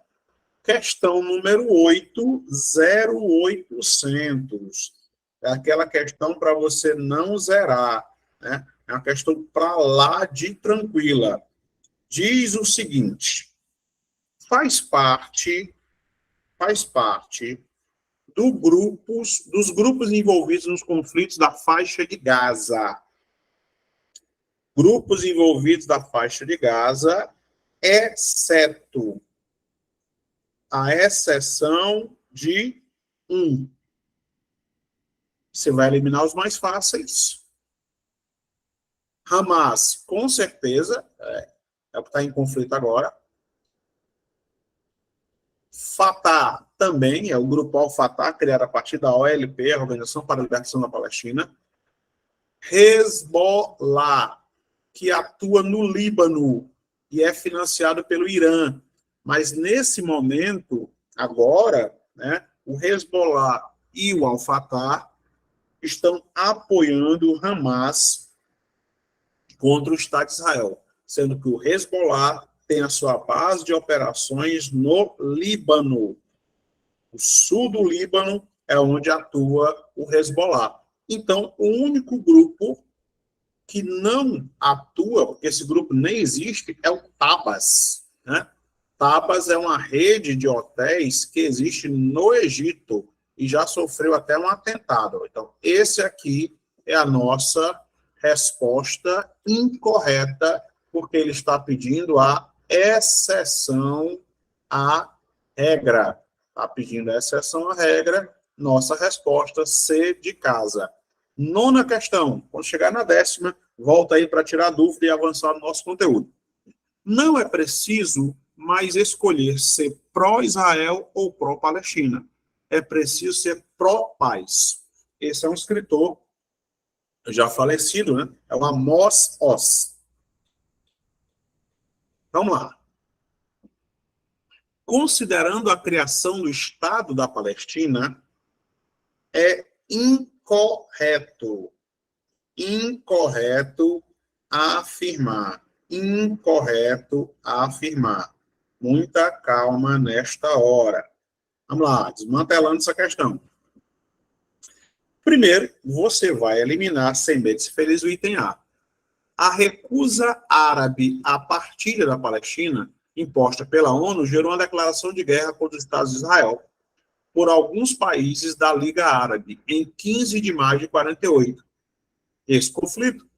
Questão número 8, 0800. É aquela questão para você não zerar, né? É uma questão para lá de tranquila. Diz o seguinte: faz parte dos grupos envolvidos nos conflitos da faixa de Gaza. Grupos envolvidos da faixa de Gaza, exceto a exceção de um. Você vai eliminar os mais fáceis. Hamas, com certeza, é o que está em conflito agora. Fatah também, é o grupo Al-Fatah, criado a partir da OLP, a Organização para a Libertação da Palestina. Hezbollah, que atua no Líbano e é financiado pelo Irã. Mas, nesse momento, agora, né, o Hezbollah e o Al-Fatah estão apoiando o Hamas contra o Estado de Israel, sendo que o Hezbollah tem a sua base de operações no Líbano. O sul do Líbano é onde atua o Hezbollah. Então, o único grupo que não atua, porque esse grupo nem existe, é o Tabas, né? Tabas é uma rede de hotéis que existe no Egito e já sofreu até um atentado. Então, esse aqui é a nossa resposta incorreta, porque ele está pedindo a exceção à regra. Está pedindo a exceção à regra, nossa resposta C de casa. Nona questão, quando chegar na 10ª, volta aí para tirar dúvida e avançar no nosso conteúdo. Não é preciso mais escolher ser pró-Israel ou pró-Palestina. É preciso ser pró-paz. Esse é um escritor já falecido, né? É o Amos Oz. Vamos lá. Considerando a criação do Estado da Palestina, é incorreto afirmar. Muita calma nesta hora. Vamos lá, desmantelando essa questão. Primeiro, você vai eliminar, sem medo de ser feliz, o item A. A recusa árabe à partilha da Palestina, imposta pela ONU, gerou uma declaração de guerra contra os Estados de Israel por alguns países da Liga Árabe, em 15 de maio de 48. Esse conflito,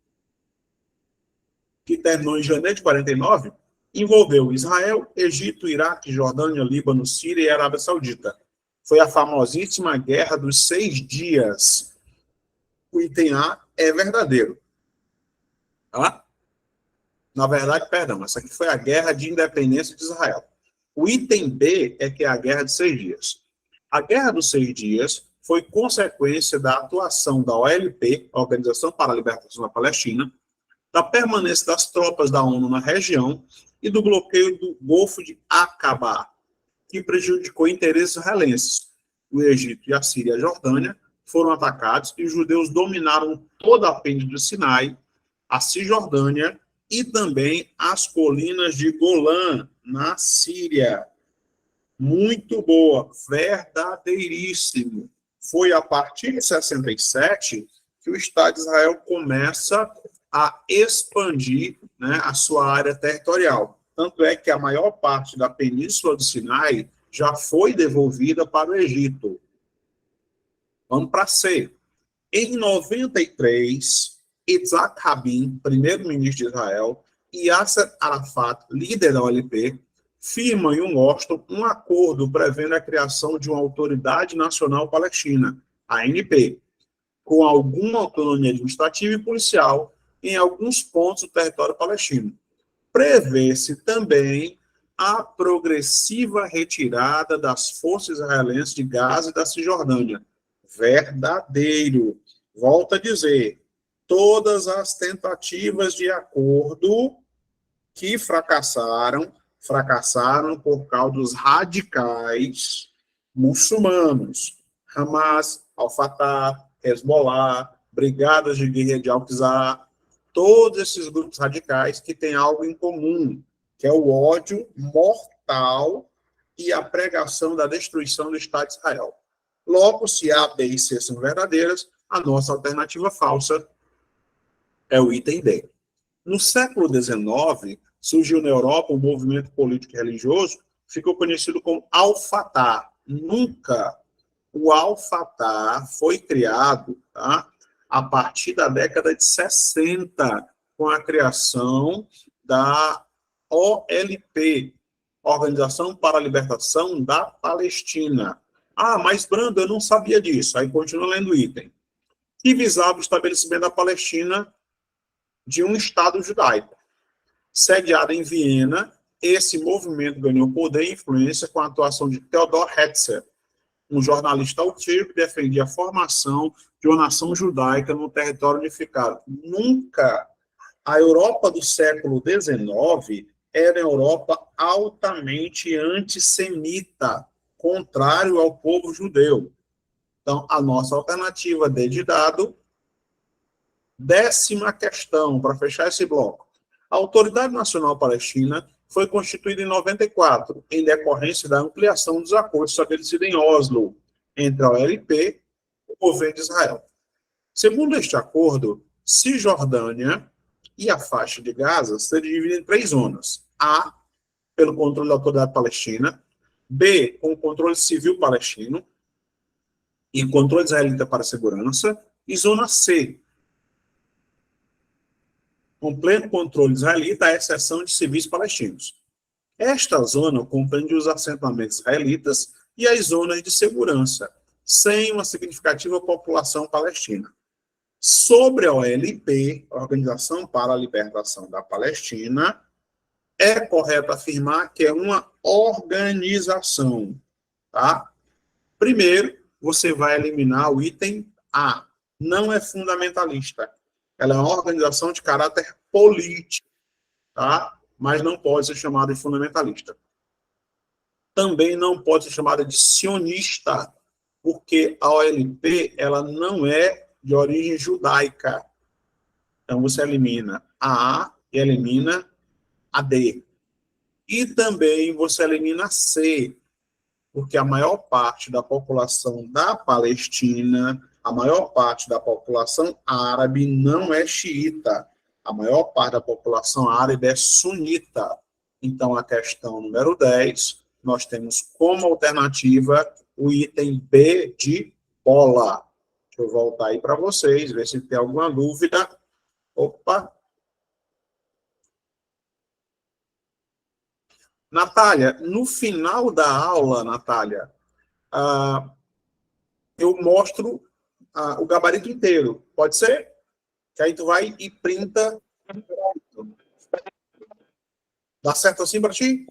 que terminou em janeiro de 49, envolveu Israel, Egito, Iraque, Jordânia, Líbano, Síria e Arábia Saudita. Foi a famosíssima Guerra dos 6 Dias. O item A é verdadeiro. Tá? Na verdade, perdão, essa aqui foi a Guerra de Independência de Israel. O item B é que é a Guerra de 6 Dias. A Guerra dos 6 Dias foi consequência da atuação da OLP, a Organização para a Libertação da Palestina, da permanência das tropas da ONU na região e do bloqueio do Golfo de Aqaba, que prejudicou interesses israelenses. O Egito e a Síria e a Jordânia foram atacados e os judeus dominaram toda a Península do Sinai, a Cisjordânia e também as colinas de Golã, na Síria. Muito boa, verdadeiríssimo. Foi a partir de 67 que o Estado de Israel começa a expandir, né, a sua área territorial. Tanto é que a maior parte da Península do Sinai já foi devolvida para o Egito. Vamos para C. Em 93, Yitzhak Rabin, primeiro-ministro de Israel, e Yasser Arafat, líder da OLP, firmam em Washington um acordo prevendo a criação de uma Autoridade Nacional Palestina, ANP, com alguma autonomia administrativa e policial em alguns pontos do território palestino. Prevê-se também a progressiva retirada das forças israelenses de Gaza e da Cisjordânia. Verdadeiro. Volto a dizer, todas as tentativas de acordo que fracassaram por causa dos radicais muçulmanos. Hamas, Al-Fatah, Hezbollah, Brigadas de Guerra de Al-Aqsa, todos esses grupos radicais que têm algo em comum, que é o ódio mortal e a pregação da destruição do Estado de Israel. Logo, se A, B e C são verdadeiras, a nossa alternativa falsa é o item D. No século XIX, surgiu na Europa um movimento político e religioso que ficou conhecido como Al-Fatah. Nunca O Al-Fatah foi criado, tá, a partir da década de 60, com a criação da OLP, Organização para a Libertação da Palestina. Ah, mas, Brando, eu não sabia disso. Aí continua lendo o item. Que visava o estabelecimento da Palestina de um Estado judaico. Sediado em Viena, esse movimento ganhou poder e influência com a atuação de Theodor Herzl, um jornalista austríaco que defendia a formação de uma nação judaica no território unificado. Nunca a Europa do século XIX era uma Europa altamente antissemita, contrário ao povo judeu. Então, a nossa alternativa de dado, 10ª questão, para fechar esse bloco. A Autoridade Nacional Palestina foi constituída em 94, em decorrência da ampliação dos acordos estabelecidos em Oslo, entre a OLP e o governo de Israel. Segundo este acordo, Cisjordânia e a faixa de Gaza serão divididas em 3 zonas. A, pelo controle da Autoridade Palestina. B, com o controle civil palestino e controle israelita para a segurança. E zona C, com pleno controle israelita, à exceção de civis palestinos. Esta zona compreende os assentamentos israelitas e as zonas de segurança, sem uma significativa população palestina. Sobre a OLP, Organização para a Libertação da Palestina, é correto afirmar que é uma organização, tá? Primeiro, você vai eliminar o item A. Não é fundamentalista. Ela é uma organização de caráter político, tá? Mas não pode ser chamada de fundamentalista. Também não pode ser chamada de sionista, porque a OLP ela não é de origem judaica. Então, você elimina a A e elimina a D. E também você elimina a C, porque a maior parte da população da Palestina, a maior parte da população árabe não é xiita. A maior parte da população árabe é sunita. Então, a questão número 10, nós temos como alternativa o item B de bola. Deixa eu voltar aí para vocês, ver se tem alguma dúvida. Opa! Natália, no final da aula, Natália, eu mostro o gabarito inteiro. Pode ser? Que aí tu vai e printa. Dá certo assim para ti?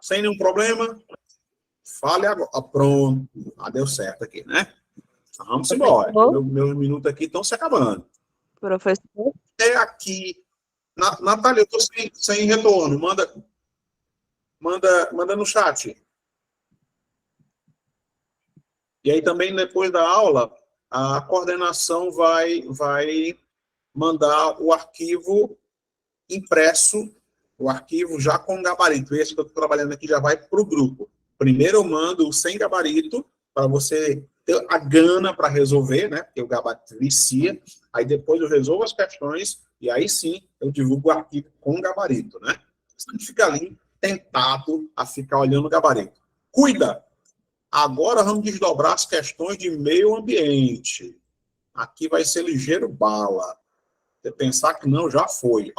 Sem nenhum problema? Fale agora. Pronto. Deu certo aqui, né? Vamos embora. Meus minutos aqui estão se acabando. Professor? É aqui. Natália, eu estou sem retorno. Manda no chat. E aí também, depois da aula, a coordenação vai mandar o arquivo impresso, o arquivo já com gabarito. Esse que eu estou trabalhando aqui já vai para o grupo. Primeiro eu mando o sem gabarito, para você ter a gana para resolver, né? Porque o gabarito vicia. Aí depois eu resolvo as questões e aí sim eu divulgo o arquivo com gabarito, né? Você fica ali tentado a ficar olhando o gabarito. Cuida! Agora vamos desdobrar as questões de meio ambiente. Aqui vai ser ligeiro bala. Você pensar que não, já foi.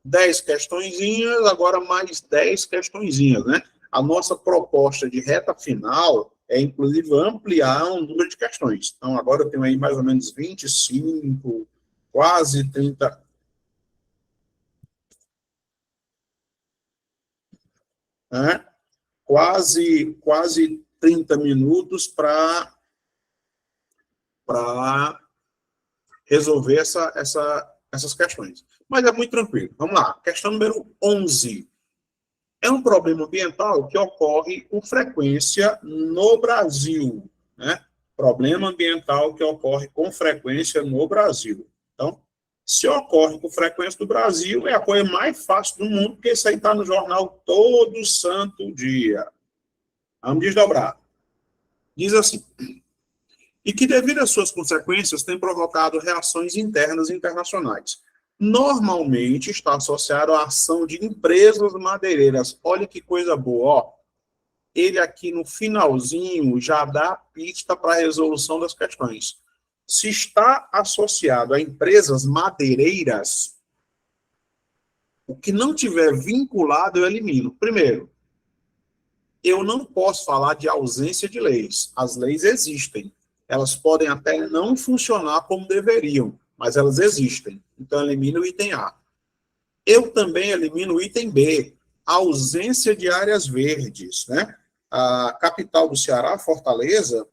10 questõezinhas, agora mais 10 questõezinhas, né? A nossa proposta de reta final é, inclusive, ampliar o número de questões. Então, agora eu tenho aí mais ou menos 25, quase 30... Né? Quase 30 minutos para resolver essas questões. Mas é muito tranquilo. Vamos lá. Questão número 11. É um problema ambiental que ocorre com frequência no Brasil. Né? Problema ambiental que ocorre com frequência no Brasil. Então, se ocorre com frequência no Brasil, é a coisa mais fácil do mundo, porque isso aí está no jornal todo santo dia. Vamos desdobrar. Diz assim: e que, devido às suas consequências, tem provocado reações internas e internacionais. Normalmente está associado à ação de empresas madeireiras. Olha que coisa boa, ó. ele aqui no finalzinho já dá a pista para a resolução das questões. Se está associado a empresas madeireiras, o que não tiver vinculado eu elimino. Primeiro, eu não posso falar de ausência de leis. As leis existem. Elas podem até não funcionar como deveriam, mas elas existem. Então, eu elimino o item A. Eu também elimino o item B, a ausência de áreas verdes, né? A capital do Ceará, Fortaleza,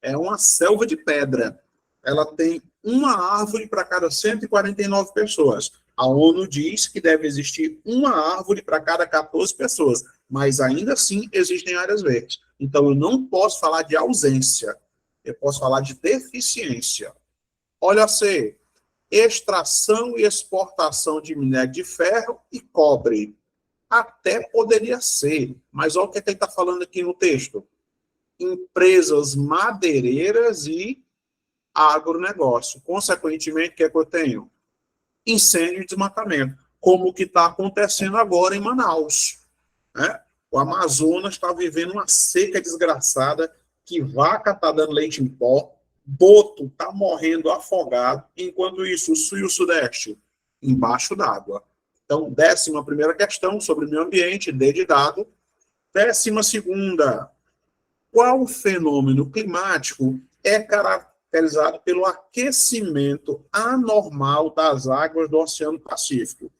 é uma selva de pedra. Ela tem uma árvore para cada 149 pessoas. A ONU diz que deve existir uma árvore para cada 14 pessoas, mas ainda assim existem áreas verdes. Então, eu não posso falar de ausência, eu posso falar de deficiência. Olha C, extração e exportação de minério de ferro e cobre. Até poderia ser, mas olha o que ele está falando aqui no texto. Empresas madeireiras e agronegócio. Consequentemente, o que é que eu tenho? Incêndio e desmatamento, como o que está acontecendo agora em Manaus. Né? O Amazonas está vivendo uma seca desgraçada, que vaca está dando leite em pó, boto está morrendo afogado, enquanto isso o sul e o sudeste embaixo d'água. Então, 11ª questão sobre o meio ambiente, D de dado. 12ª, qual fenômeno climático é caracterizado pelo aquecimento anormal das águas do Oceano Pacífico?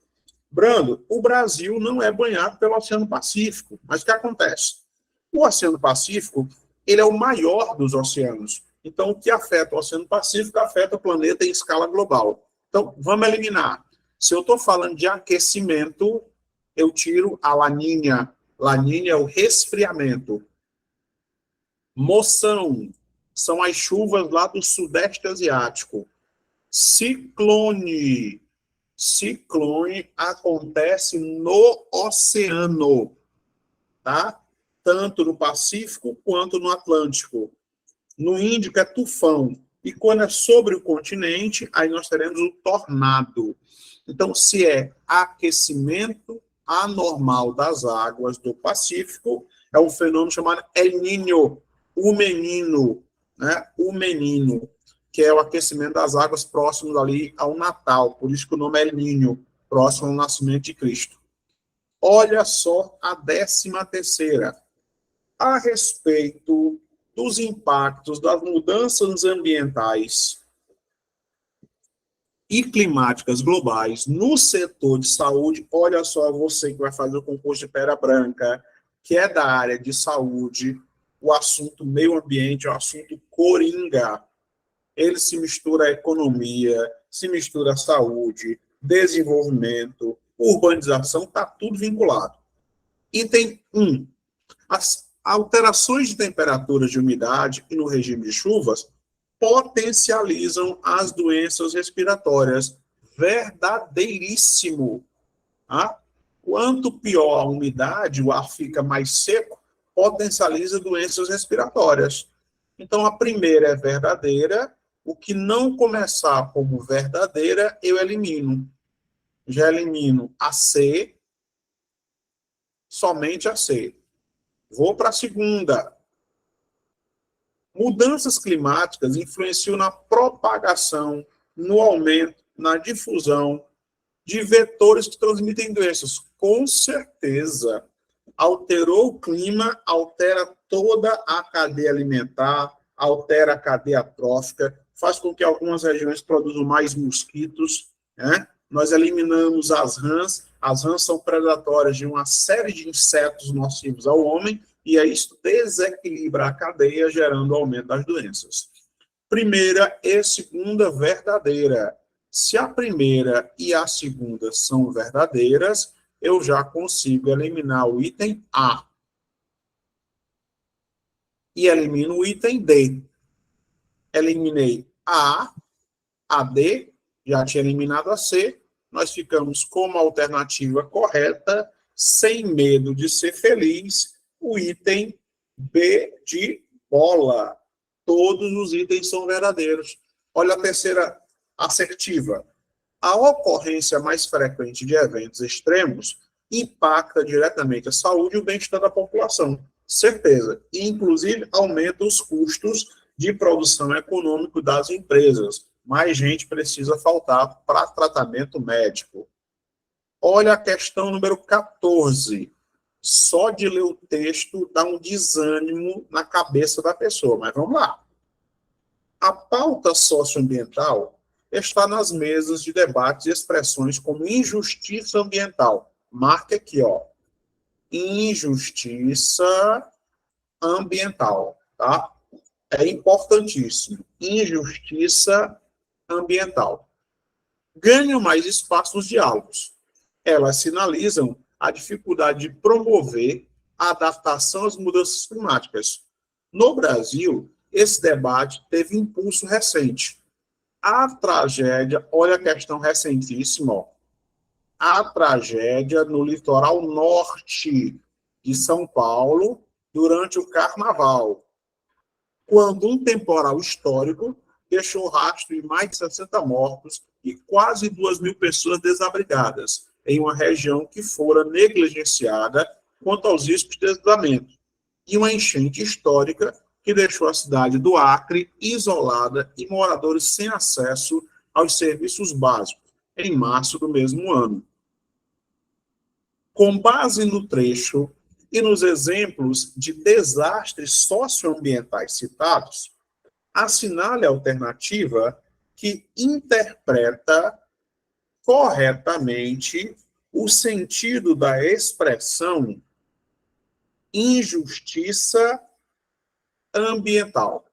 Brando, o Brasil não é banhado pelo Oceano Pacífico, mas o que acontece? O Oceano Pacífico, ele é o maior dos oceanos. Então, o que afeta o Oceano Pacífico afeta o planeta em escala global. Então, vamos eliminar. Se eu estou falando de aquecimento, eu tiro a laninha. Laninha é o resfriamento. Moção são as chuvas lá do Sudeste Asiático. Ciclone. Ciclone acontece no oceano, tá? Tanto no Pacífico quanto no Atlântico. No Índico é tufão. E quando é sobre o continente, aí nós teremos o tornado. Então, se é aquecimento anormal das águas do Pacífico, é um fenômeno chamado El Niño, o menino, né? O menino, que é o aquecimento das águas próximo ali ao Natal, por isso que o nome é El Niño, próximo ao nascimento de Cristo. Olha só a 13ª. A respeito dos impactos das mudanças ambientais e climáticas globais no setor de saúde, olha só você que vai fazer o concurso de Pera Branca, que é da área de saúde, o assunto meio ambiente é o assunto coringa. Ele se mistura a economia, se mistura a saúde, desenvolvimento, urbanização, está tudo vinculado. Item 1. As alterações de temperaturas de umidade e no regime de chuvas potencializam as doenças respiratórias. Verdadeiríssimo. Tá? Quanto pior a umidade, o ar fica mais seco, potencializa doenças respiratórias. Então, a primeira é verdadeira. O que não começar como verdadeira, eu elimino. Já elimino a C, somente a C. Vou para a segunda. Mudanças climáticas influenciam na propagação, no aumento, na difusão de vetores que transmitem doenças. Com certeza. Alterou o clima, altera toda a cadeia alimentar, altera a cadeia trófica, faz com que algumas regiões produzam mais mosquitos, né? Nós eliminamos as rãs são predatórias de uma série de insetos nocivos ao homem, e aí isso desequilibra a cadeia, gerando aumento das doenças. Primeira e segunda, verdadeira. Se a primeira e a segunda são verdadeiras, eu já consigo eliminar o item A. E elimino o item D. Eliminei a D, já tinha eliminado a C, nós ficamos como alternativa correta, sem medo de ser feliz, o item B de bola. Todos os itens são verdadeiros. Olha a terceira assertiva. A ocorrência mais frequente de eventos extremos impacta diretamente a saúde e o bem-estar da população. Certeza. E, inclusive, aumenta os custos de produção econômica das empresas. Mais gente precisa faltar para tratamento médico. Olha a questão número 14. Só de ler o texto dá um desânimo na cabeça da pessoa, mas vamos lá. A pauta socioambiental está nas mesas de debates e expressões como injustiça ambiental. Marque aqui, ó. Injustiça ambiental, tá? É importantíssimo. Injustiça ambiental. Ganham mais espaço nos diálogos. Elas sinalizam a dificuldade de promover a adaptação às mudanças climáticas. No Brasil, esse debate teve impulso recente. A tragédia, olha a questão recentíssima, ó. A tragédia no litoral norte de São Paulo durante o Carnaval, quando um temporal histórico deixou rastro de mais de 60 mortos e quase 2.000 pessoas desabrigadas, em uma região que fora negligenciada quanto aos riscos de deslizamento, e uma enchente histórica que deixou a cidade do Acre isolada e moradores sem acesso aos serviços básicos, em março do mesmo ano. Com base no trecho e nos exemplos de desastres socioambientais citados, assinale a alternativa que interpreta corretamente o sentido da expressão injustiça ambiental,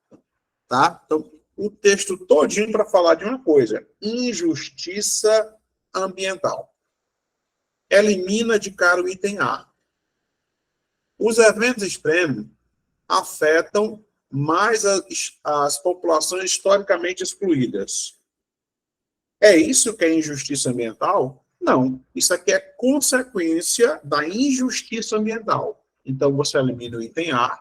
tá? Então, o texto todinho para falar de uma coisa, injustiça ambiental. Elimina de cara o item A. Os eventos extremos afetam mais as populações historicamente excluídas. É isso que é injustiça ambiental? Não. Isso aqui é consequência da injustiça ambiental. Então, você elimina o item A.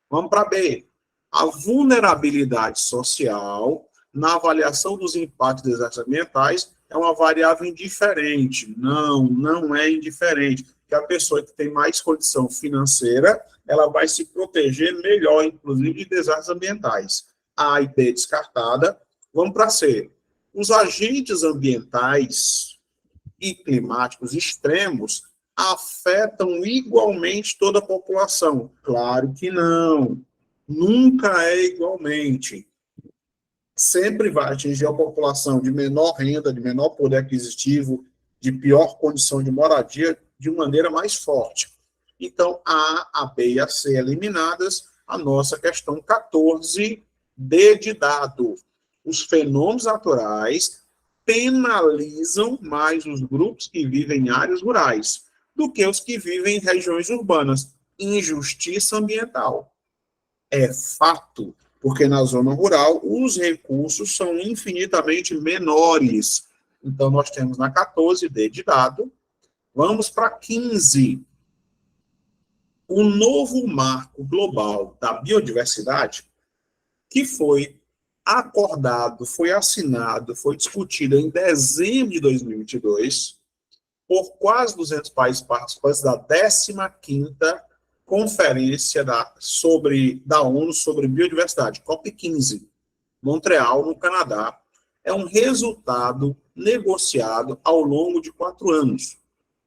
Vamos para B. A vulnerabilidade social na avaliação dos impactos dos desastres ambientais é uma variável indiferente. Não, não é indiferente. Porque a pessoa que tem mais condição financeira, ela vai se proteger melhor, inclusive, de desastres ambientais. A e B descartada. Vamos para C. Os agentes ambientais e climáticos extremos afetam igualmente toda a população? Claro que não. Nunca é igualmente. Sempre vai atingir a população de menor renda, de menor poder aquisitivo, de pior condição de moradia, de maneira mais forte. Então, a B e a C eliminadas, a nossa questão 14, D de dado. Os fenômenos naturais penalizam mais os grupos que vivem em áreas rurais do que os que vivem em regiões urbanas. Injustiça ambiental. É fato, porque na zona rural os recursos são infinitamente menores. Então, nós temos na 14, D de dado. Vamos para 15. O novo marco global da biodiversidade, que foi acordado, foi assinado, foi discutido em dezembro de 2022 por quase 200 países participantes da 15ª Conferência da ONU sobre Biodiversidade, COP15, Montreal, no Canadá. É um resultado negociado ao longo de 4 anos,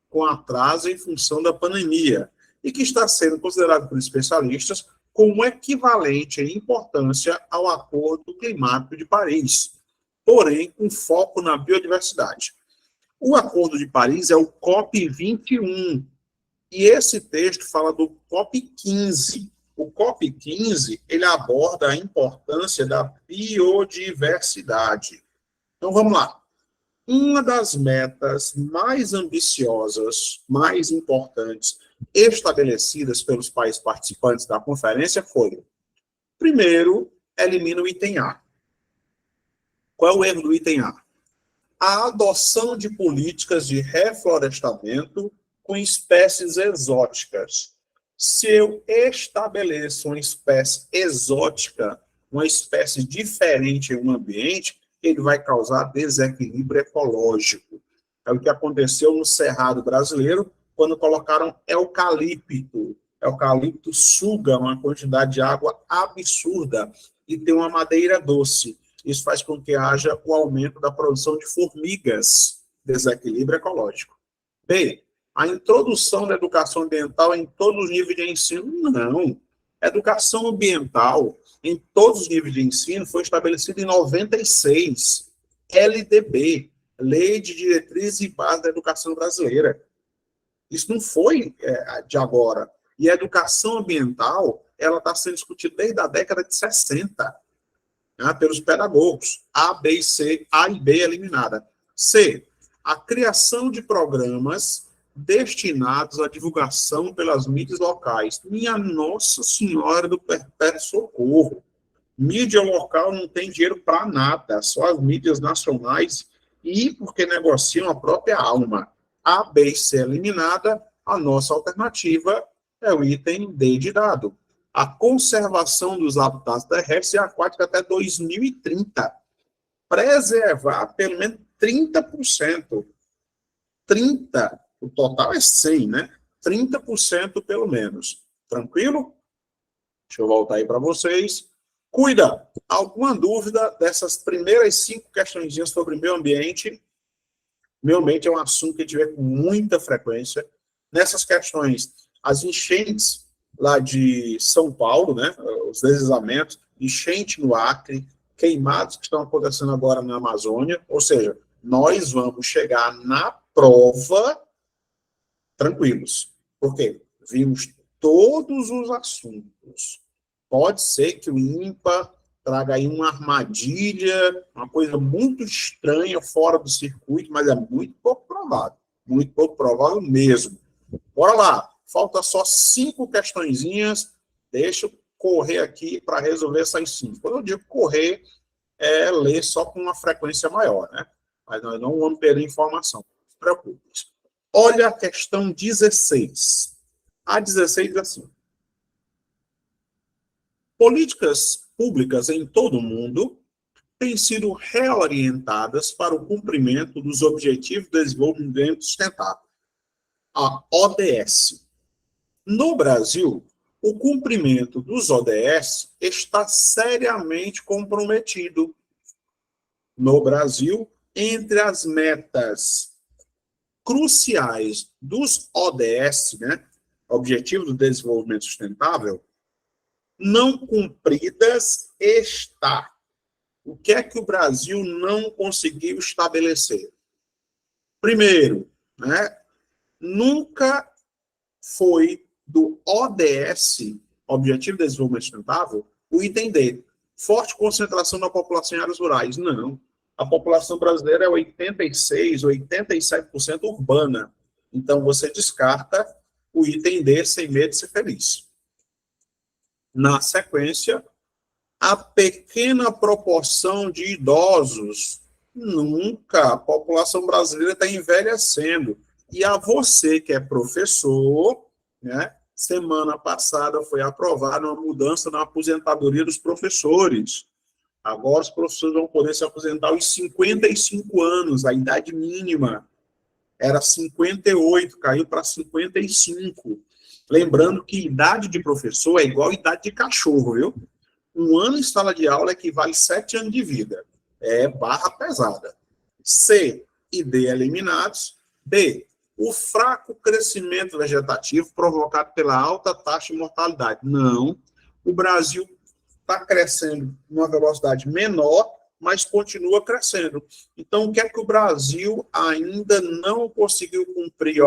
com atraso em função da pandemia, e que está sendo considerado por especialistas como equivalente em importância ao Acordo Climático de Paris, porém com foco na biodiversidade. O Acordo de Paris é o COP21, e esse texto fala do COP15. O COP15, ele aborda a importância da biodiversidade. Então, vamos lá. Uma das metas mais ambiciosas, mais importantes, estabelecidas pelos países participantes da conferência foi: primeiro, elimina o item A. Qual é o erro do item A? A adoção de políticas de reflorestamento com espécies exóticas. Se eu estabeleço uma espécie exótica, uma espécie diferente em um ambiente, ele vai causar desequilíbrio ecológico. É o que aconteceu no Cerrado brasileiro, quando colocaram eucalipto. Eucalipto suga uma quantidade de água absurda e tem uma madeira doce. Isso faz com que haja o aumento da produção de formigas, desequilíbrio ecológico. B, a introdução da educação ambiental em todos os níveis de ensino? Não. A educação ambiental em todos os níveis de ensino foi estabelecida em 96. LDB, Lei de Diretrizes e Bases da Educação Brasileira. Isso não foi de agora. E a educação ambiental, ela está sendo discutida desde a década de 60, né, pelos pedagogos. A, B e C, A e B eliminada. C, a criação de programas destinados à divulgação pelas mídias locais. Minha Nossa Senhora do Perpétuo Socorro. Mídia local não tem dinheiro para nada, só as mídias nacionais e porque negociam a própria alma. A, B e C eliminada, a nossa alternativa é o item D de dado. A conservação dos habitats terrestres e aquáticos até 2030. Preservar pelo menos 30%. 30%, o total é 100, né? 30% pelo menos. Tranquilo? Deixa eu voltar aí para vocês. Cuida! Alguma dúvida dessas primeiras 5 questõezinhas sobre meio ambiente? Meio ambiente é um assunto que a gente vê com muita frequência. Nessas questões, as enchentes lá de São Paulo, né, os deslizamentos, enchente no Acre, queimados que estão acontecendo agora na Amazônia, ou seja, nós vamos chegar na prova tranquilos. Por quê? Vimos todos os assuntos. Pode ser que o INPA traga aí uma armadilha, uma coisa muito estranha fora do circuito, mas é muito pouco provável mesmo. Bora lá, falta só 5 questõezinhas, deixa eu correr aqui para resolver essas 5. Quando eu digo correr, é ler só com uma frequência maior, né? Mas nós não vamos perder informação, não se preocupe. Olha a questão 16. A 16 diz assim: políticas públicas em todo o mundo têm sido reorientadas para o cumprimento dos Objetivos de Desenvolvimento Sustentável, a ODS. No Brasil, o cumprimento dos ODS está seriamente comprometido. No Brasil, entre as metas cruciais dos ODS, né, Objetivos do Desenvolvimento Sustentável, não cumpridas está. O que é que o Brasil não conseguiu estabelecer? Primeiro, né, nunca foi do ODS, Objetivo de Desenvolvimento Sustentável, o item D, forte concentração da população em áreas rurais. Não. A população brasileira é 86%, 87% urbana. Então, você descarta o item D sem medo de ser feliz. Na sequência, a pequena proporção de idosos. Nunca. A população brasileira está envelhecendo. E a você que é professor, né, semana passada foi aprovada uma mudança na aposentadoria dos professores. Agora os professores vão poder se aposentar aos 55 anos, a idade mínima. Era 58, caiu para 55. Lembrando que idade de professor é igual a idade de cachorro, viu? 1 ano em sala de aula equivale a 7 anos de vida. É barra pesada. C e D eliminados. D, o fraco crescimento vegetativo provocado pela alta taxa de mortalidade. Não. O Brasil está crescendo numa velocidade menor, mas continua crescendo. Então, o que é que o Brasil ainda não conseguiu cumprir?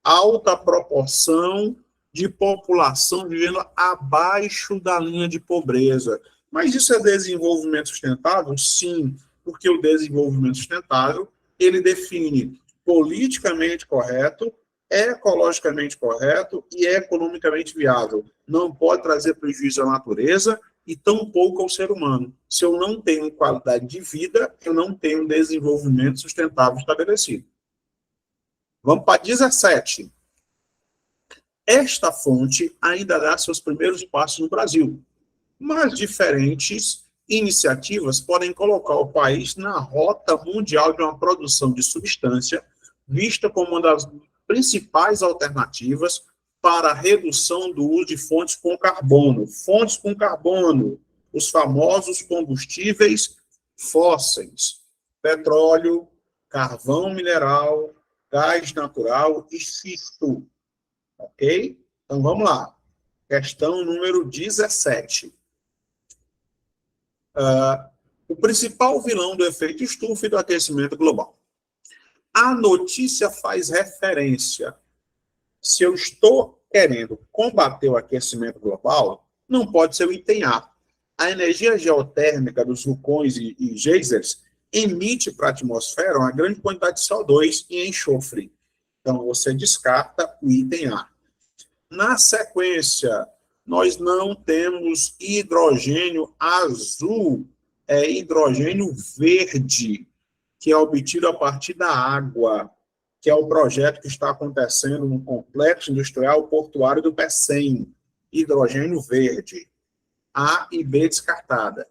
Alta proporção de população vivendo abaixo da linha de pobreza. Mas isso é desenvolvimento sustentável? Sim, porque o desenvolvimento sustentável, ele define politicamente correto, ecologicamente correto e economicamente viável. Não pode trazer prejuízo à natureza e tampouco ao ser humano. Se eu não tenho qualidade de vida, eu não tenho desenvolvimento sustentável estabelecido. Vamos para 17. Esta fonte ainda dá seus primeiros passos no Brasil, mas diferentes iniciativas podem colocar o país na rota mundial de uma produção de substância vista como uma das principais alternativas para a redução do uso de fontes com carbono. Fontes com carbono, os famosos combustíveis fósseis, petróleo, carvão mineral, gás natural e xisto. Ok? Então, vamos lá. Questão número 17. O principal vilão do efeito estufa e do aquecimento global. A notícia faz referência. Se eu estou querendo combater o aquecimento global, não pode ser o item A. A energia geotérmica dos vulcões e geysers emite para a atmosfera uma grande quantidade de CO2 e enxofre. Então, você descarta o item A. Na sequência, nós não temos hidrogênio azul, é hidrogênio verde, que é obtido a partir da água, que é o projeto que está acontecendo no Complexo Industrial Portuário do PECEM, hidrogênio verde. A e B descartada.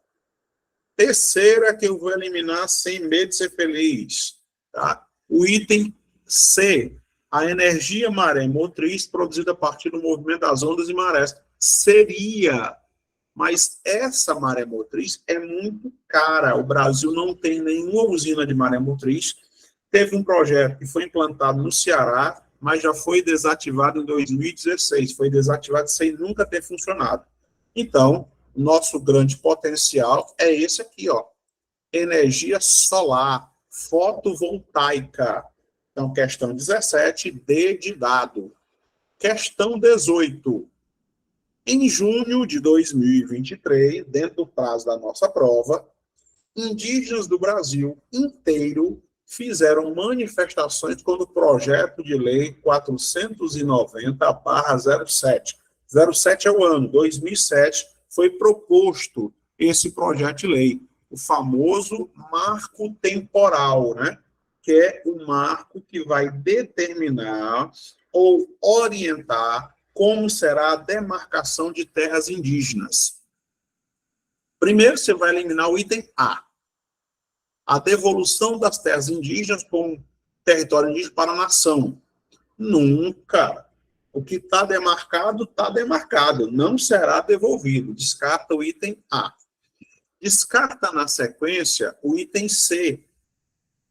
Terceira que eu vou eliminar sem medo de ser feliz. Tá? O item C, a energia maremotriz produzida a partir do movimento das ondas e marés. Seria, mas essa maremotriz é muito cara. O Brasil não tem nenhuma usina de maremotriz. Teve um projeto que foi implantado no Ceará, mas já foi desativado em 2016. Foi desativado sem nunca ter funcionado. Então, nosso grande potencial é esse aqui, ó. Energia solar, fotovoltaica. Então, questão 17, D de dado. Questão 18. Em junho de 2023, dentro do prazo da nossa prova, indígenas do Brasil inteiro fizeram manifestações contra o projeto de lei 490/07. 07 é o ano, 2007 foi proposto esse projeto de lei, o famoso marco temporal, né? Que é o marco que vai determinar ou orientar como será a demarcação de terras indígenas. Primeiro, você vai eliminar o item A devolução das terras indígenas como território indígena para a nação. Nunca. O que está demarcado, não será devolvido. Descarta o item A. Descarta na sequência o item C,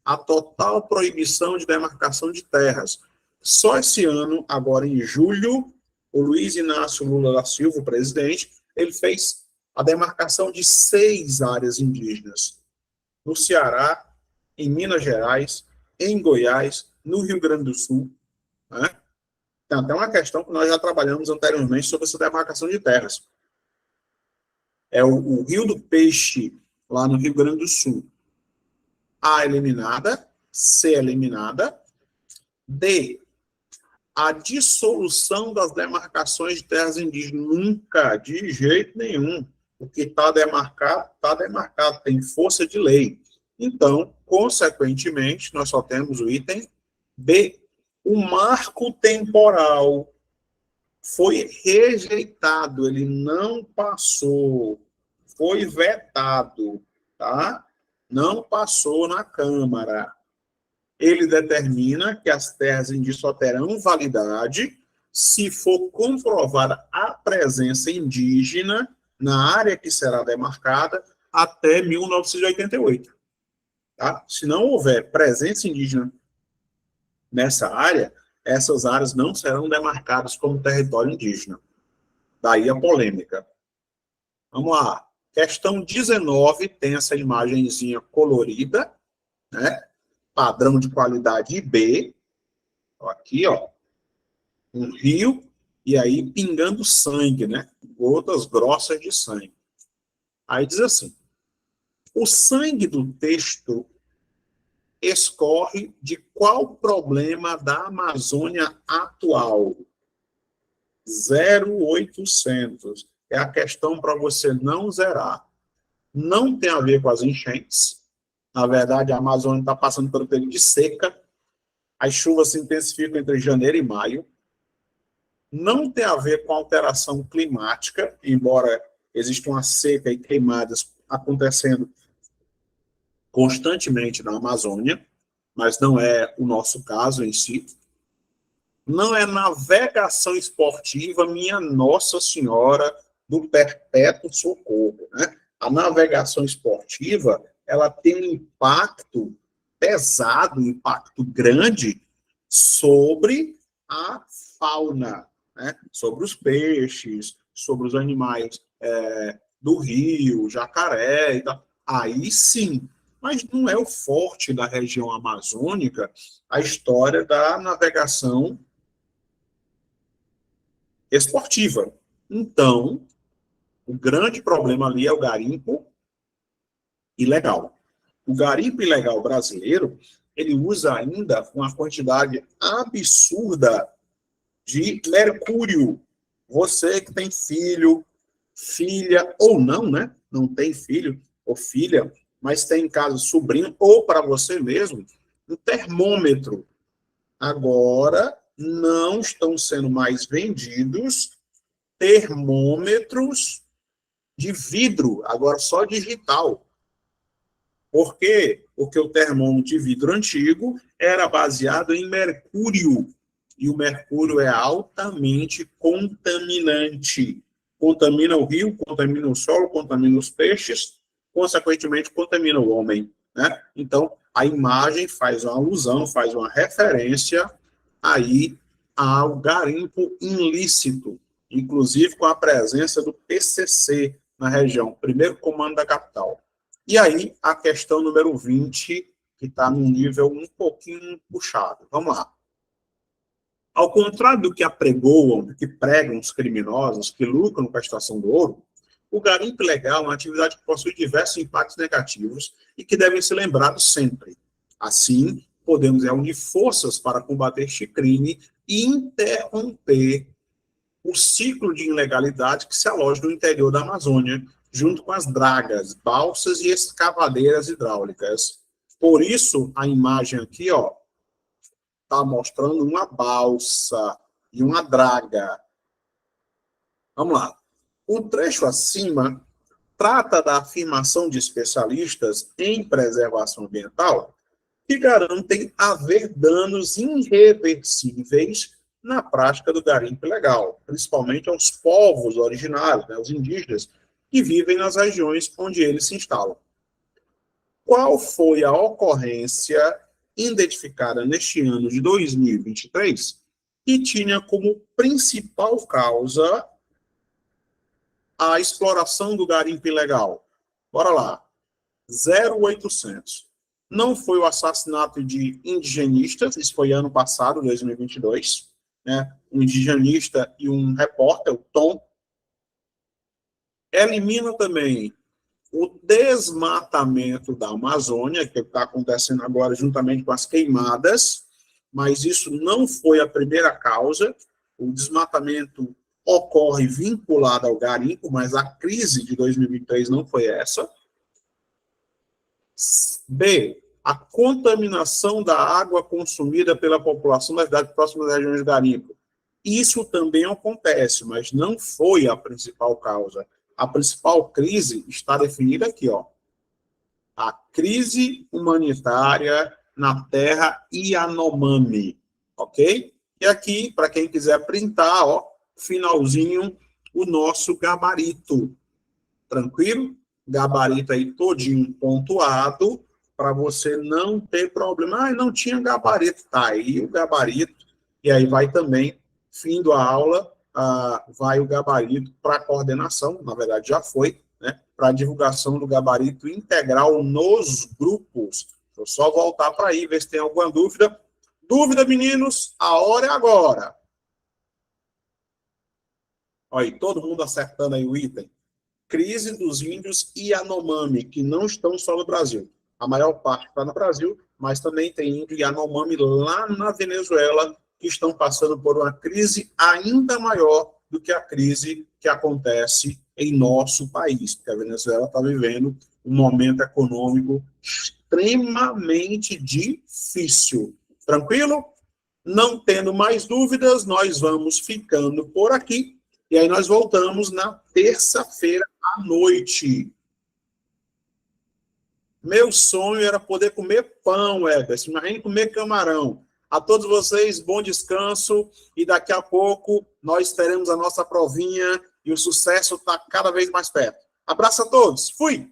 a total proibição de demarcação de terras. Só esse ano, agora em julho, o Luiz Inácio Lula da Silva, o presidente, ele fez a demarcação de 6 áreas indígenas. No Ceará, em Minas Gerais, em Goiás, no Rio Grande do Sul. Né? Tem até uma questão que nós já trabalhamos anteriormente sobre essa demarcação de terras. É o Rio do Peixe, lá no Rio Grande do Sul. A eliminada, C eliminada. D, a dissolução das demarcações de terras indígenas. Nunca, de jeito nenhum. O que está demarcado, tem força de lei. Então, consequentemente, nós só temos o item B. O marco temporal foi rejeitado, ele não passou, foi vetado, tá? Não passou na Câmara. Ele determina que as terras indígenas só terão validade se for comprovada a presença indígena na área que será demarcada até 1988. Tá? Se não houver presença indígena nessa área, essas áreas não serão demarcadas como território indígena. Daí a polêmica. Vamos lá. Questão 19 tem essa imagenzinha colorida, né? Padrão de qualidade IB. Aqui, ó. Um rio e aí pingando sangue, né? Gotas grossas de sangue. Aí diz assim: o sangue do texto escorre de qual problema da Amazônia atual? 0800. É a questão para você não zerar. Não tem a ver com as enchentes. Na verdade, a Amazônia está passando pelo período de seca. As chuvas se intensificam entre janeiro e maio. Não tem a ver com alteração climática, embora exista uma seca e queimadas acontecendo constantemente na Amazônia, mas não é o nosso caso em si. Não é navegação esportiva, minha Nossa Senhora do Perpétuo Socorro, né? A navegação esportiva, ela tem um impacto pesado, um impacto grande sobre a fauna, né? Sobre os peixes, sobre os animais do rio, jacaré e tal. Aí sim, mas não é o forte da região amazônica a história da navegação esportiva. Então, o grande problema ali é o garimpo ilegal. O garimpo ilegal brasileiro, ele usa ainda uma quantidade absurda de mercúrio. Você que tem filho, filha, ou não, né? Não tem filho ou filha, mas tem em casa sobrinho, ou para você mesmo, um termômetro. Agora, não estão sendo mais vendidos termômetros de vidro, agora só digital. Por quê? Porque o termômetro de vidro antigo era baseado em mercúrio, e o mercúrio é altamente contaminante. Contamina o rio, contamina o solo, contamina os peixes, consequentemente contamina o homem, né? Então, a imagem faz uma alusão, faz uma referência aí ao garimpo ilícito, inclusive com a presença do PCC na região, primeiro comando da capital. E aí, a questão número 20, que está num nível um pouquinho puxado. Vamos lá. Ao contrário do que apregoam, do que pregam os criminosos que lucram com a extração do ouro, o garimpo ilegal é uma atividade que possui diversos impactos negativos e que devem ser lembrados sempre. Assim, podemos reunir forças para combater este crime e interromper o ciclo de ilegalidade que se aloja no interior da Amazônia, junto com as dragas, balsas e escavadeiras hidráulicas. Por isso, a imagem aqui, ó, está mostrando uma balsa e uma draga. Vamos lá. O trecho acima trata da afirmação de especialistas em preservação ambiental que garantem haver danos irreversíveis na prática do garimpo ilegal, principalmente aos povos originários, né, os indígenas, que vivem nas regiões onde eles se instalam. Qual foi a ocorrência identificada neste ano de 2023 que tinha como principal causa a exploração do garimpo ilegal? Bora lá. 0800. Não foi o assassinato de indigenistas, isso foi ano passado, 2022, né? Um indigenista e um repórter, o Tom. Elimina também o desmatamento da Amazônia, que está acontecendo agora juntamente com as queimadas, mas isso não foi a primeira causa. O desmatamento ocorre vinculado ao garimpo, mas a crise de 2023 não foi essa. B, a contaminação da água consumida pela população das cidades próximas às regiões de garimpo. Isso também acontece, mas não foi a principal causa. A principal crise está definida aqui, ó. A crise humanitária na terra Yanomami, ok? E aqui, para quem quiser printar, ó, finalzinho, o nosso gabarito. Tranquilo? Gabarito aí todinho pontuado, para você não ter problema. Ah, não tinha gabarito. Tá aí o gabarito, e aí vai também, fim da aula, vai o gabarito para a coordenação, na verdade já foi, né, para a divulgação do gabarito integral nos grupos. Vou só voltar para aí, ver se tem alguma dúvida. Dúvida, meninos? A hora é agora. Olha aí, todo mundo acertando aí o item. Crise dos índios Yanomami, que não estão só no Brasil. A maior parte está no Brasil, mas também tem índio Yanomami lá na Venezuela, que estão passando por uma crise ainda maior do que a crise que acontece em nosso país, porque a Venezuela está vivendo um momento econômico extremamente difícil. Tranquilo? Não tendo mais dúvidas, nós vamos ficando por aqui. E aí nós voltamos na terça-feira à noite. Meu sonho era poder comer pão, Everson. Imagina comer camarão. A todos vocês, bom descanso, e daqui a pouco nós teremos a nossa provinha e o sucesso está cada vez mais perto. Abraço a todos, fui!